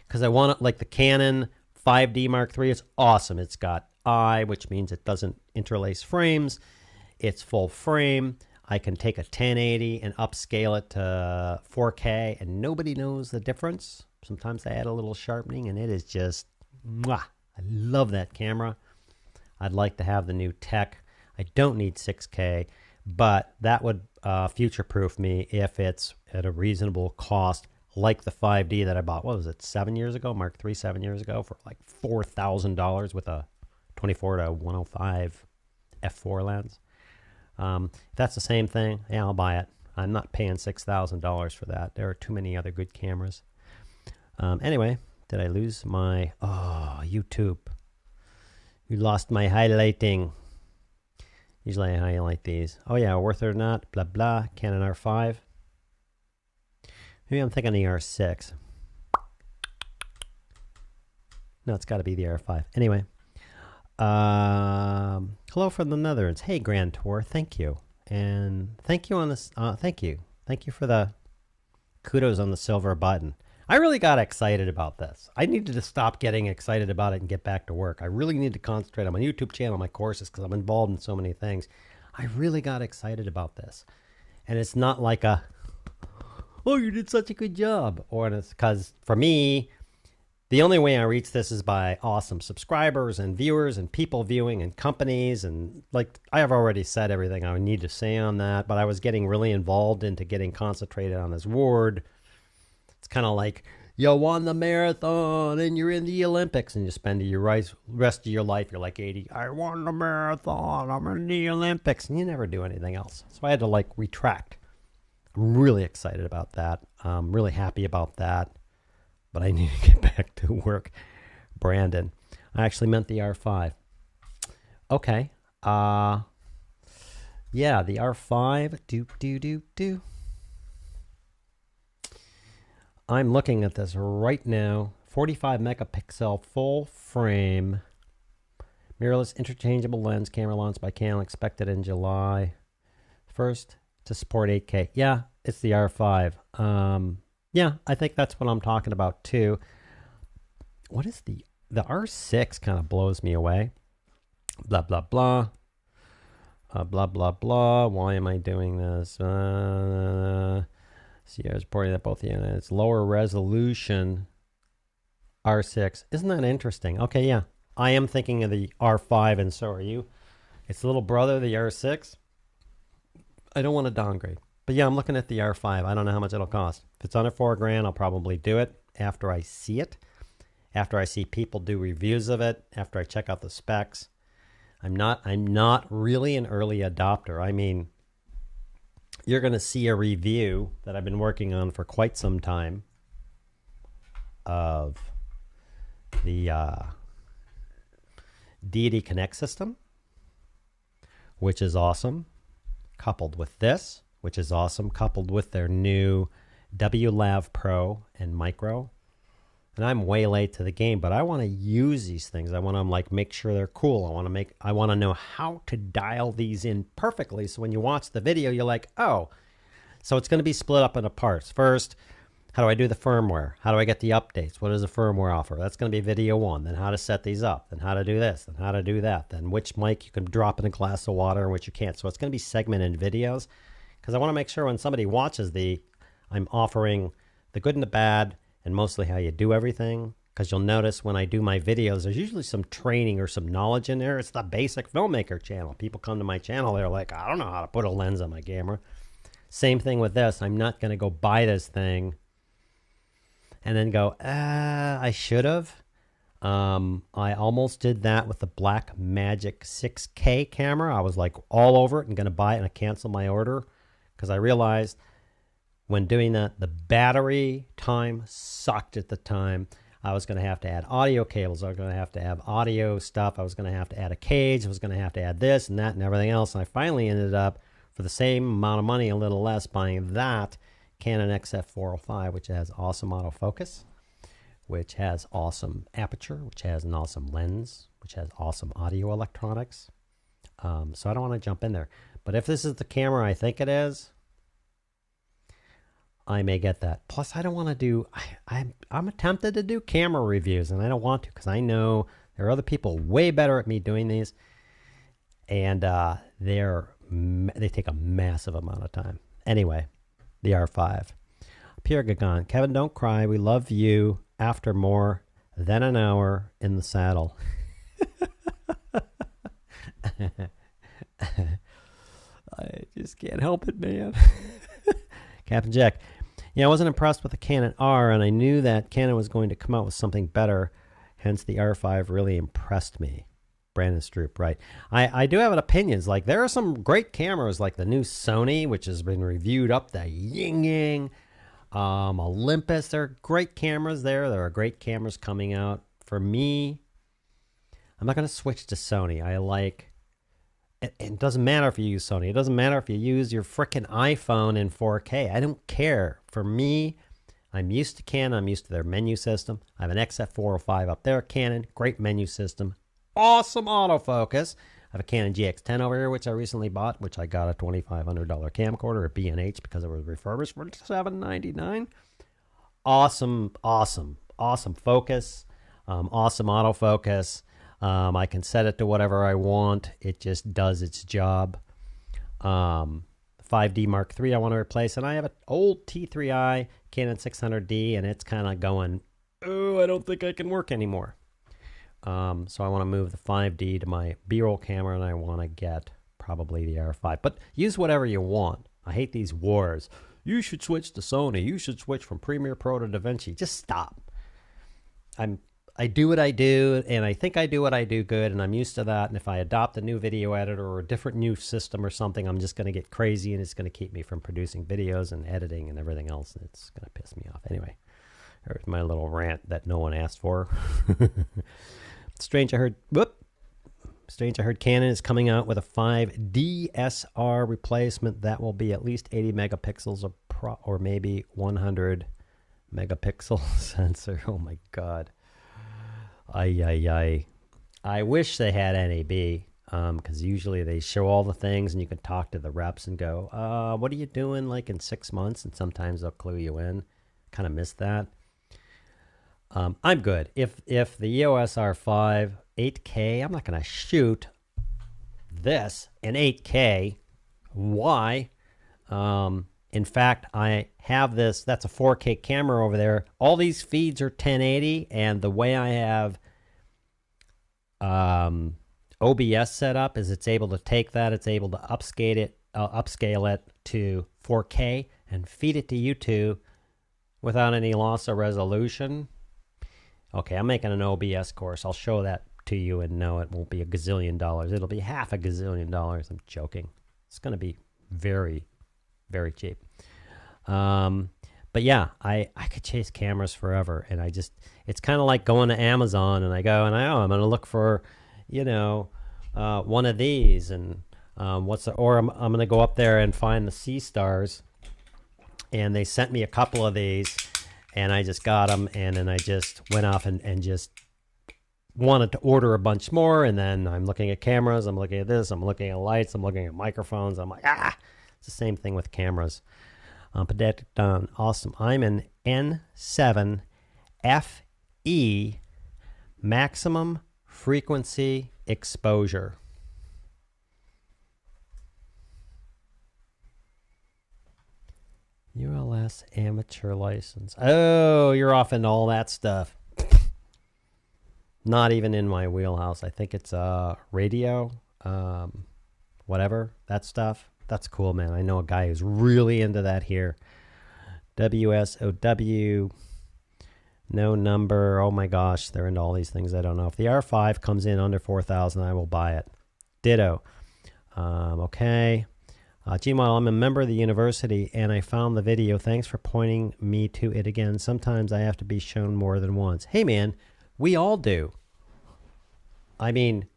A: Because I want it like the Canon 5D Mark III. It's awesome. It's got I, which means it doesn't interlace frames. It's full frame. I can take a 1080 and upscale it to 4K, and nobody knows the difference. Sometimes I add a little sharpening, and it is just mwah. I love that camera. I'd like to have the new tech. I don't need 6K, but that would future-proof me if it's at a reasonable cost, like the 5D that I bought. What was it, 7 years ago? Mark III 7 years ago for like $4,000 with a 24 to 105 f4 lens. If that's the same thing, yeah, I'll buy it. I'm not paying $6,000 for that. There are too many other good cameras. Anyway, did I lose my... Oh, YouTube. You lost my highlighting. Usually I highlight these. Oh yeah, worth it or not, blah blah. Canon R5. Maybe I'm thinking the R6. No, it's got to be the R5. Anyway. Hello from the Netherlands. Hey, Grand Tour. Thank you. And thank you on this. Thank you. Thank you for the kudos on the silver button. I really got excited about this. I needed to stop getting excited about it and get back to work. I really need to concentrate on my YouTube channel, my courses, because I'm involved in so many things. I really got excited about this. And it's not like a, oh, you did such a good job. Or it's because for me, the only way I reach this is by awesome subscribers and viewers and people viewing and companies. And like I have already said everything I need to say on that, but I was getting really involved into getting concentrated on this award. It's kind of like you won the marathon and you're in the Olympics and you spend your rest of your life, you're like 80, I won the marathon, I'm in the Olympics, and you never do anything else. So I had to like retract. I'm really excited about that. I'm really happy about that. But I need to get back to work. Brandon. I actually meant the R5. Okay. Yeah, the R5. I'm looking at this right now. 45 megapixel full frame. Mirrorless interchangeable lens. Camera launched by Canon. Expected in July 1st to support 8K. Yeah, it's the R5. Yeah, I think that's what I'm talking about too. What is the R6 kind of blows me away. Blah, blah, blah. Blah, blah, blah. Why am I doing this? See, I was reporting that both units. Lower resolution R6. Isn't that interesting? Okay, yeah. I am thinking of the R5 and so are you. It's the little brother, the R6. I don't want to downgrade. But yeah, I'm looking at the R5. I don't know how much it'll cost. If it's under $4,000, I'll probably do it after I see it. After I see people do reviews of it. After I check out the specs. I'm not really an early adopter. I mean, you're going to see a review that I've been working on for quite some time of the Deity Connect system, which is awesome, coupled with this, which is awesome, coupled with their new WLAV Pro and Micro. And I'm way late to the game, but I want to use these things. I want to like make sure they're cool. I want to know how to dial these in perfectly. So when you watch the video, you're like, oh, so it's going to be split up into parts. First, how do I do the firmware? How do I get the updates? What does the firmware offer? That's going to be video one. Then how to set these up. Then how to do this. Then how to do that. Then which mic you can drop in a glass of water and which you can't. So it's going to be segmented videos because I want to make sure when somebody watches I'm offering the good and the bad and mostly how you do everything. Because you'll notice when I do my videos, there's usually some training or some knowledge in there. It's the basic filmmaker channel. People come to my channel, they're like, I don't know how to put a lens on my camera. Same thing with this. I'm not going to go buy this thing and then go, I should have. I almost did that with the Blackmagic 6K camera. I was like all over it and going to buy it, and I canceled my order because I realized when doing that, the battery time sucked at the time. I was going to have to add audio cables. I was going to have to have audio stuff. I was going to have to add a cage. I was going to have to add this and that and everything else. And I finally ended up, for the same amount of money, a little less, buying that Canon XF405, which has awesome autofocus, which has awesome aperture, which has an awesome lens, which has awesome audio electronics. So I don't want to jump in there. But if this is the camera I think it is, I may get that. Plus, I don't want to do... I'm tempted to do camera reviews, and I don't want to because I know there are other people way better at me doing these, and they take a massive amount of time. Anyway, the R5. Pierre Gagan. Kevin, don't cry. We love you after more than an hour in the saddle. I just can't help it, man. Captain Jack. Yeah, I wasn't impressed with the Canon R, and I knew that Canon was going to come out with something better. Hence, the R5 really impressed me. Brandon Stroop, right. I do have opinions. Like, there are some great cameras, like the new Sony, which has been reviewed up the yin-yang. Olympus, there are great cameras there. There are great cameras coming out. For me, I'm not going to switch to Sony. I like, it doesn't matter if you use Sony. It doesn't matter if you use your frickin' iPhone in 4K. I don't care. For me, I'm used to Canon. I'm used to their menu system. I have an XF405 up there, Canon. Great menu system. Awesome autofocus. I have a Canon GX10 over here, which I recently bought, which I got a $2,500 camcorder at B&H because it was refurbished for $799. Awesome, awesome, awesome focus. Awesome autofocus. I can set it to whatever I want. It just does its job. 5D Mark III I want to replace, and I have an old T3i Canon 600D, and it's kind of going, oh, I don't think I can work anymore. So I want to move the 5D to my B-roll camera, and I want to get probably the R5. But use whatever you want. I hate these wars. You should switch to Sony. You should switch from Premiere Pro to DaVinci. Just stop. I do what I do, and I think I do what I do good, and I'm used to that. And if I adopt a new video editor or a different new system or something, I'm just going to get crazy, and it's going to keep me from producing videos and editing and everything else, and it's going to piss me off. Anyway, there's my little rant that no one asked for. Strange I heard Canon is coming out with a 5 DSR replacement that will be at least 80 megapixels or maybe 100 megapixel sensor. Oh my God. I wish they had NAB, because usually they show all the things and you can talk to the reps and go, what are you doing like in 6 months? And sometimes they'll clue you in. Kind of miss that. I'm good. If the EOS R5 8K, I'm not going to shoot this in 8K. Why? In fact, I have this, that's a 4K camera over there. All these feeds are 1080, and the way I have OBS set up is it's able to take that, it's able to upscale it to 4K and feed it to YouTube without any loss of resolution. Okay, I'm making an OBS course. I'll show that to you, and no, it won't be $1 gazillion. It'll be $500 million. I'm joking. It's going to be very, very cheap. But yeah, I could chase cameras forever, and it's kind of like going to Amazon, and I'm going to look for, one of these, and I'm going to go up there and find the Sea Stars, and they sent me a couple of these, and I just got them, and then I just went off and just wanted to order a bunch more, and then I'm looking at cameras, I'm looking at this, I'm looking at lights, I'm looking at microphones, I'm like, it's the same thing with cameras. Pedetic done. Awesome. I'm an N7 FE maximum frequency exposure. ULS amateur license. Oh, you're off into all that stuff. Not even in my wheelhouse. I think it's radio, whatever, that stuff. That's cool, man. I know a guy who's really into that here. WSOW, no number. Oh my gosh, they're into all these things I don't know. If the R5 comes in under 4,000, I will buy it. Ditto. Okay. Gmail, I'm a member of the university, and I found the video. Thanks for pointing me to it again. Sometimes I have to be shown more than once. Hey, man, we all do. I mean,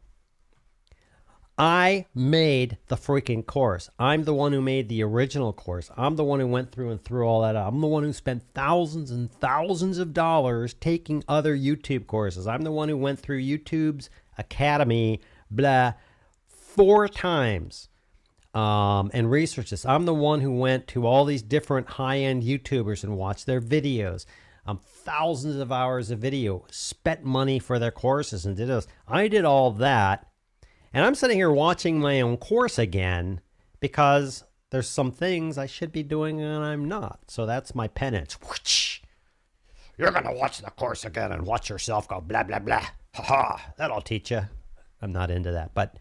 A: I made the freaking course. I'm the one who made the original course. I'm the one who went through and threw all that out. I'm the one who spent thousands and thousands of dollars taking other YouTube courses. I'm the one who went through YouTube's Academy, 4 times and researched this. I'm the one who went to all these different high-end YouTubers and watched their videos. Thousands of hours of video, spent money for their courses and did this. I did all that. And I'm sitting here watching my own course again because there's some things I should be doing and I'm not. So that's my penance. You're going to watch the course again and watch yourself go blah, blah, blah. Ha ha, that'll teach you. I'm not into that. But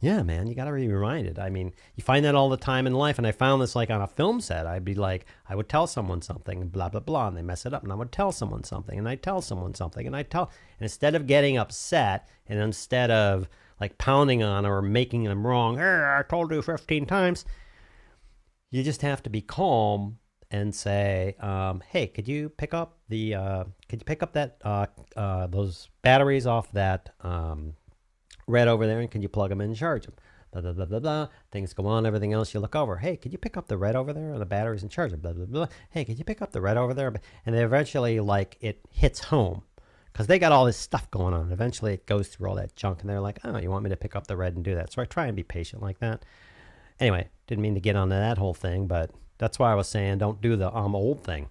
A: yeah, man, you got to be reminded. I mean, you find that all the time in life. And I found this like on a film set. I'd be like, I would tell someone something and blah, blah, blah. And they mess it up. And I would tell someone something and I'd tell someone something and I'd tell. And instead of getting upset and instead of like pounding on or making them wrong. I told you 15 times. You just have to be calm and say, hey, could you pick up that those batteries off that red over there, and can you plug them in and charge them? Blah, blah, blah, blah, blah. Things go on, everything else you look over. Hey, could you pick up the red over there, or the batteries and charge them? Blah, blah, blah. Hey, could you pick up the red over there? And then eventually, like, it hits home because they got all this stuff going on. Eventually, it goes through all that junk, and they're like, oh, you want me to pick up the red and do that? So I try and be patient like that. Anyway, didn't mean to get onto that whole thing, but that's why I was saying don't do the old thing.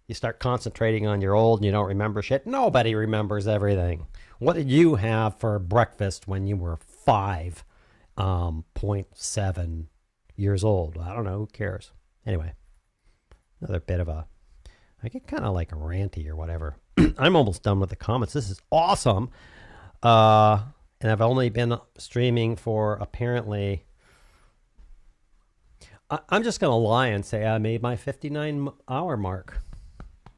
A: You start concentrating on your old and you don't remember shit. Nobody remembers everything. What did you have for breakfast when you were 5.7 years old? I don't know. Who cares? Anyway, another bit of I get kind of like ranty or whatever. I'm almost done with the comments. This is awesome. And I've only been streaming for apparently... I'm just going to lie and say I made my 59-hour mark.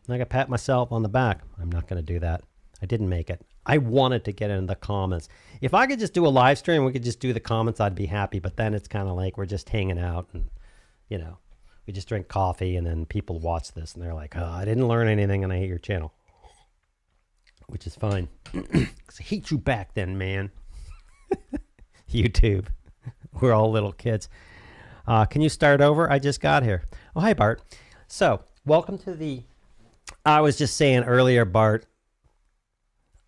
A: I got to pat myself on the back. I'm not going to do that. I didn't make it. I wanted to get into the comments. If I could just do a live stream, we could just do the comments, I'd be happy. But then it's kind of like we're just hanging out and, you know, we just drink coffee and then people watch this and they're like, oh, I didn't learn anything and I hate your channel. Which is fine. Because I hate you back then, man. YouTube. We're all little kids. Can you start over? I just got here. Oh, hi, Bart. So, welcome to the... I was just saying earlier, Bart,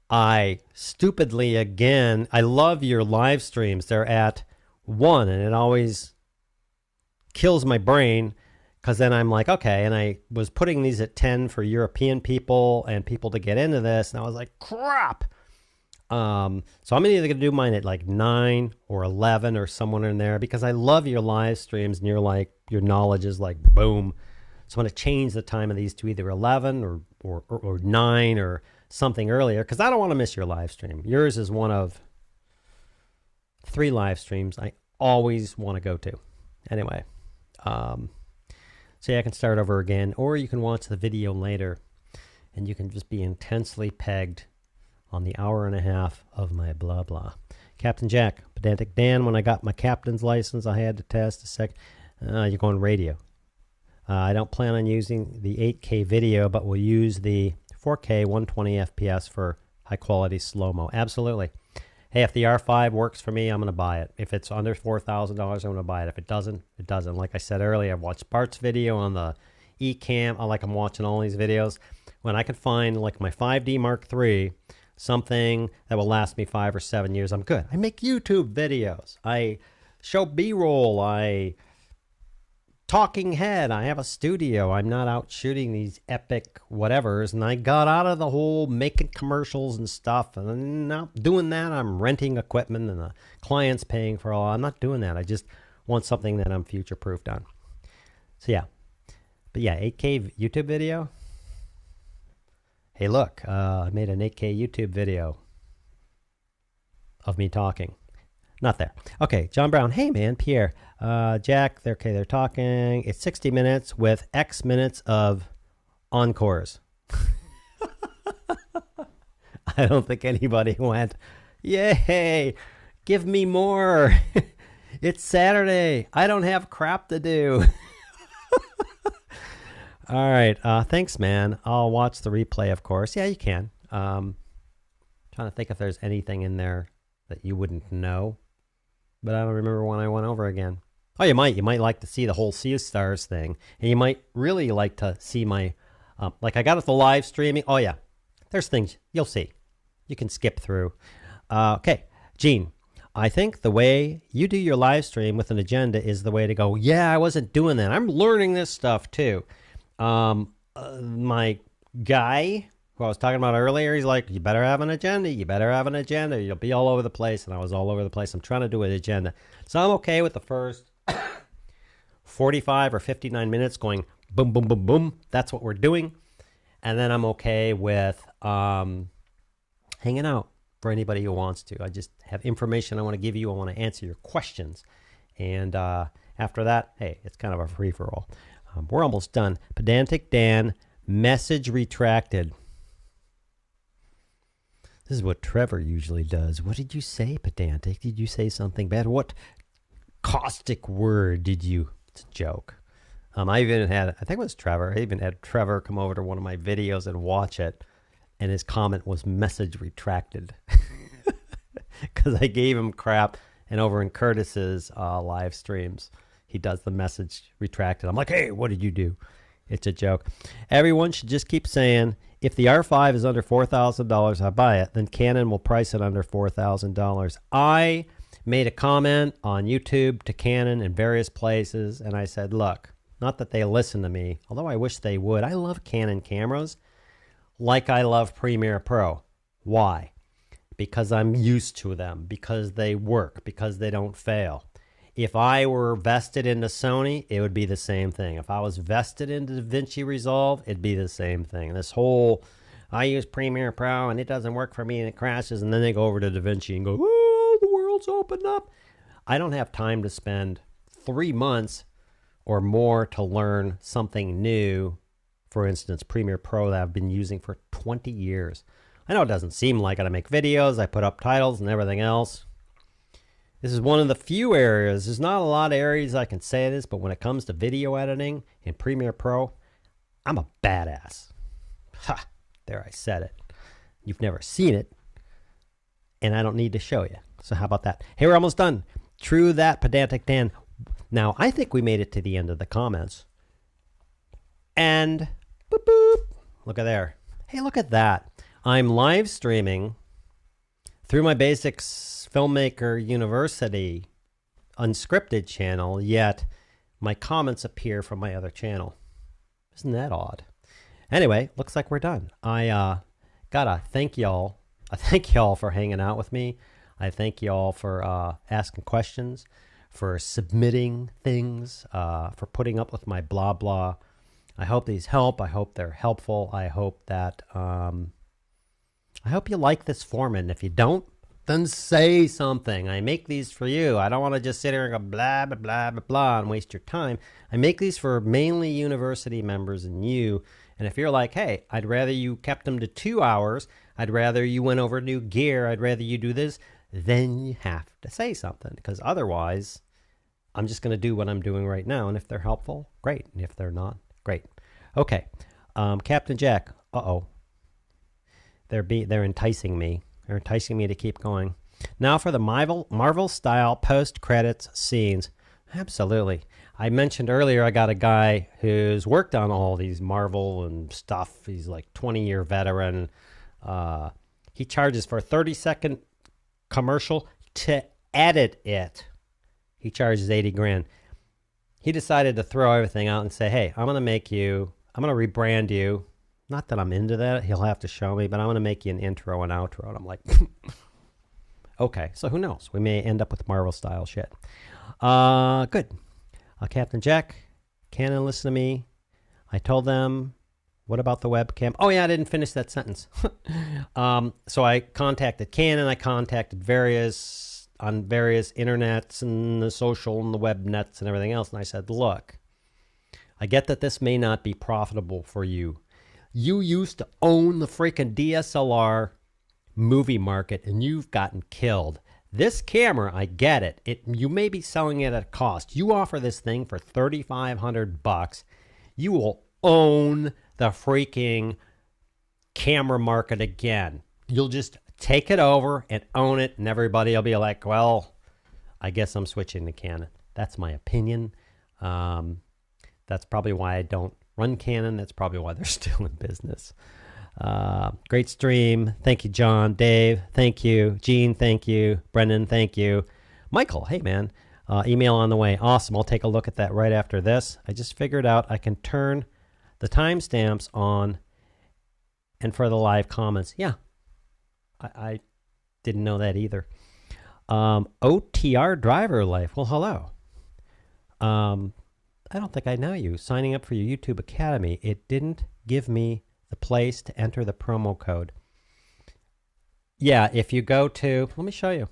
A: I stupidly, again, I love your live streams. They're at 1, and it always kills my brain because then I'm like, okay, and I was putting these at 10 for European people and people to get into this, and I was like, crap. So I'm either going to do mine at like 9 or 11 or somewhere in there because I love your live streams and you're like, your knowledge is like boom. So I'm going to change the time of these to either 11 or 9 or something earlier because I don't want to miss your live stream. Yours is one of 3 live streams I always want to go to. Anyway, so yeah, I can start over again, or you can watch the video later and you can just be intensely pegged on the hour and a half of my blah blah. Captain Jack, Pedantic Dan, when I got my captain's license, I had to test a sec. You're going radio. I don't plan on using the 8K video, but we'll use the 4K 120 FPS for high quality slow-mo. Absolutely. Hey, if the R5 works for me, I'm going to buy it. If it's under $4,000, I'm going to buy it. If it doesn't, it doesn't. Like I said earlier, I've watched Bart's video on the Ecamm. I'm watching all these videos. When I can find like my 5D Mark III, something that will last me 5 or 7 years, I'm good. I make YouTube videos. I show B-roll. I talking head. I have a studio. I'm not out shooting these epic whatevers. And I got out of the whole making commercials and stuff. And I'm not doing that. I'm renting equipment and the client's paying for all. I'm not doing that. I just want something that I'm future-proofed on. So yeah. But yeah, 8K YouTube video. Hey, look, I made an 8K YouTube video of me talking. Not there. Okay, John Brown. Hey, man, Pierre. Jack, they're talking. It's 60 minutes with X minutes of encores. I don't think anybody went, yay, give me more. It's Saturday. I don't have crap to do. All right. Thanks, man. I'll watch the replay, of course. Yeah, you can. Trying to think if there's anything in there that you wouldn't know. But I don't remember when I went over again. Oh, you might. You might like to see the whole Sea of Stars thing. And you might really like to see my... like I got it the live streaming. Oh, yeah. There's things you'll see. You can skip through. Okay. Gene, I think the way you do your live stream with an agenda is the way to go. Yeah, I wasn't doing that. I'm learning this stuff, too. My guy who I was talking about earlier, he's like, you better have an agenda. You better have an agenda. You'll be all over the place. And I was all over the place. I'm trying to do an agenda. So I'm okay with the first 45 or 59 minutes going boom, boom, boom, boom. That's what we're doing. And then I'm okay with hanging out for anybody who wants to. I just have information I want to give you. I want to answer your questions. And after that, hey, it's kind of a free-for-all. We're almost done. Pedantic Dan, message retracted. This is what Trevor usually does. What did you say, pedantic? Did you say something bad? What caustic word did you? It's a joke. I even had, I think it was Trevor. I even had Trevor come over to one of my videos and watch it. And his comment was message retracted. Because I gave him crap. And over in Curtis's live streams, he does the message retracted. I'm like, hey, what did you do? It's a joke. Everyone should just keep saying, if the R5 is under $4,000, I buy it. Then Canon will price it under $4,000. I made a comment on YouTube to Canon in various places. And I said, look, not that they listen to me, although I wish they would. I love Canon cameras like I love Premiere Pro. Why? Because I'm used to them, because they work, because they don't fail. If I were vested into Sony, it would be the same thing. If I was vested into DaVinci Resolve, it'd be the same thing. This whole, I use Premiere Pro and it doesn't work for me and it crashes, and then they go over to DaVinci and go, oh, the world's opened up. I don't have time to spend 3 months or more to learn something new. For instance, Premiere Pro that I've been using for 20 years. I know it doesn't seem like it. I make videos, I put up titles and everything else. This is one of the few areas. There's not a lot of areas I can say this, but when it comes to video editing in Premiere Pro, I'm a badass. Ha! There, I said it. You've never seen it, and I don't need to show you. So how about that? Hey, we're almost done. True that, pedantic Dan. Now, I think we made it to the end of the comments. And boop, boop. Look at there. Hey, look at that. I'm live streaming through my Basics Filmmaker University Unscripted channel, yet my comments appear from my other channel. Isn't that odd? Anyway, looks like we're done. I gotta thank y'all. I thank y'all for hanging out with me. I thank y'all for asking questions, for submitting things, for putting up with my blah blah. I hope these help. I hope they're helpful. I hope that I hope you like this format. And if you don't, then say something. I make these for you. I don't want to just sit here and go blah, blah, blah, blah, blah and waste your time. I make these for mainly university members and you. And if you're like, hey, I'd rather you kept them to 2 hours. I'd rather you went over new gear. I'd rather you do this. Then you have to say something, because otherwise I'm just going to do what I'm doing right now. And if they're helpful, great. And if they're not, great. Okay. Captain Jack. Uh-oh. They're enticing me. They're enticing me to keep going. Now for the Marvel style post-credits scenes. Absolutely. I mentioned earlier I got a guy who's worked on all these Marvel and stuff. He's like 20-year veteran. He charges for a 30-second commercial to edit it. He charges 80 grand. He decided to throw everything out and say, hey, I'm going to rebrand you. Not that I'm into that. He'll have to show me, but I'm going to make you an intro and outro. And I'm like, okay, so who knows? We may end up with Marvel style shit. Good. Captain Jack, Canon, listen to me. I told them, what about the webcam? Oh yeah, I didn't finish that sentence. So I contacted Canon. I contacted on various internets and the social and the web nets and everything else. And I said, look, I get that this may not be profitable for you. You used to own the freaking DSLR movie market and you've gotten killed. This camera, I get it. You may be selling it at a cost. You offer this thing for $3,500. You will own the freaking camera market again. You'll just take it over and own it, and everybody will be like, well, I guess I'm switching to Canon. That's my opinion. That's probably why I don't run Canon. That's probably why they're still in business. Great stream. Thank you, John. Dave, thank you. Gene, thank you. Brendan, thank you. Michael, hey, man. Email on the way. Awesome. I'll take a look at that right after this. I just figured out I can turn the timestamps on and for the live comments. Yeah. I didn't know that either. OTR driver life. Well, hello. I don't think I know you. Signing up for your YouTube Academy. It didn't give me the place to enter the promo code. Yeah, if you go to, let me show you.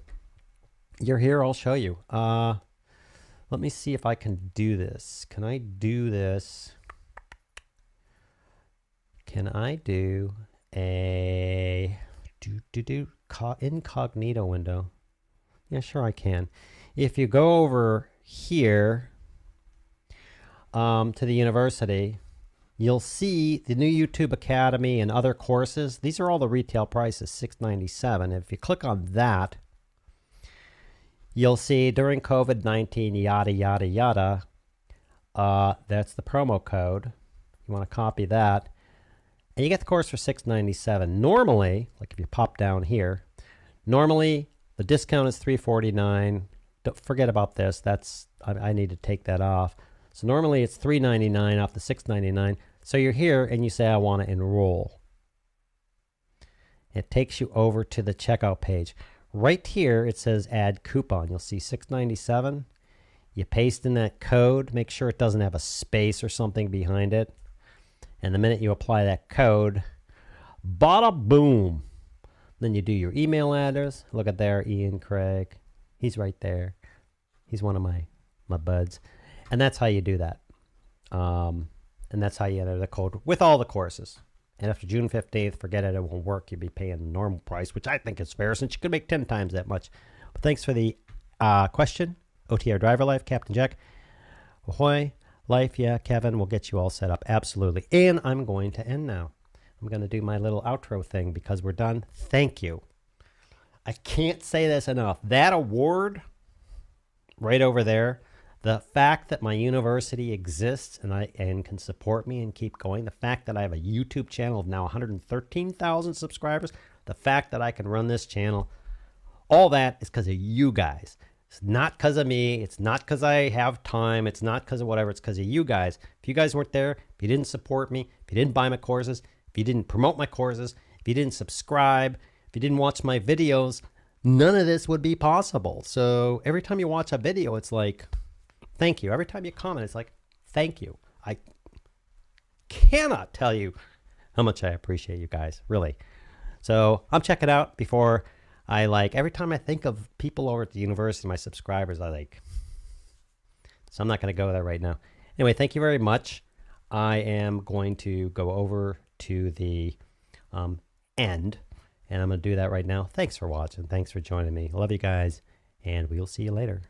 A: You're here, I'll show you. Let me see if I can do this. Can I do this? Can I do a Incognito window. Yeah, sure I can. If you go over here to the university, you'll see the new YouTube Academy and other courses. These are all the retail prices, $697. If you click on that, you'll see during COVID-19, yada, yada, yada. That's the promo code. You want to copy that. And you get the course for $697. Normally, like if you pop down here, normally the discount is $349. Don't forget about this. I need to take that off. So normally it's $399 off the $699. So you're here and you say, I want to enroll. It takes you over to the checkout page. Right here, it says add coupon. You'll see $697. You paste in that code. Make sure it doesn't have a space or something behind it. And the minute you apply that code, bada boom. Then you do your email address. Look at there, Ian Craig. He's right there. He's one of my buds. And that's how you do that. And that's how you enter the code with all the courses. And after June 15th, forget it, it won't work. You'll be paying the normal price, which I think is fair since you could make 10 times that much. But thanks for the question. OTR Driver Life, Captain Jack. Ahoy. Life, yeah, Kevin, we'll get you all set up. Absolutely. And I'm going to end now. I'm going to do my little outro thing because we're done. Thank you. I can't say this enough. That award right over there, the fact that my university exists and can support me and keep going, the fact that I have a YouTube channel of now 113,000 subscribers, the fact that I can run this channel, all that is because of you guys. It's not because of me. It's not because I have time. It's not because of whatever. It's because of you guys. If you guys weren't there, if you didn't support me, if you didn't buy my courses, if you didn't promote my courses, if you didn't subscribe, if you didn't watch my videos, none of this would be possible. So every time you watch a video, it's like, thank you. Every time you comment, it's like, thank you. I cannot tell you how much I appreciate you guys, really. So I'm checking out before every time I think of people over at the university, my subscribers, so I'm not going to go there right now. Anyway, thank you very much. I am going to go over to the end, and I'm going to do that right now. Thanks for watching. Thanks for joining me. I love you guys, and we'll see you later.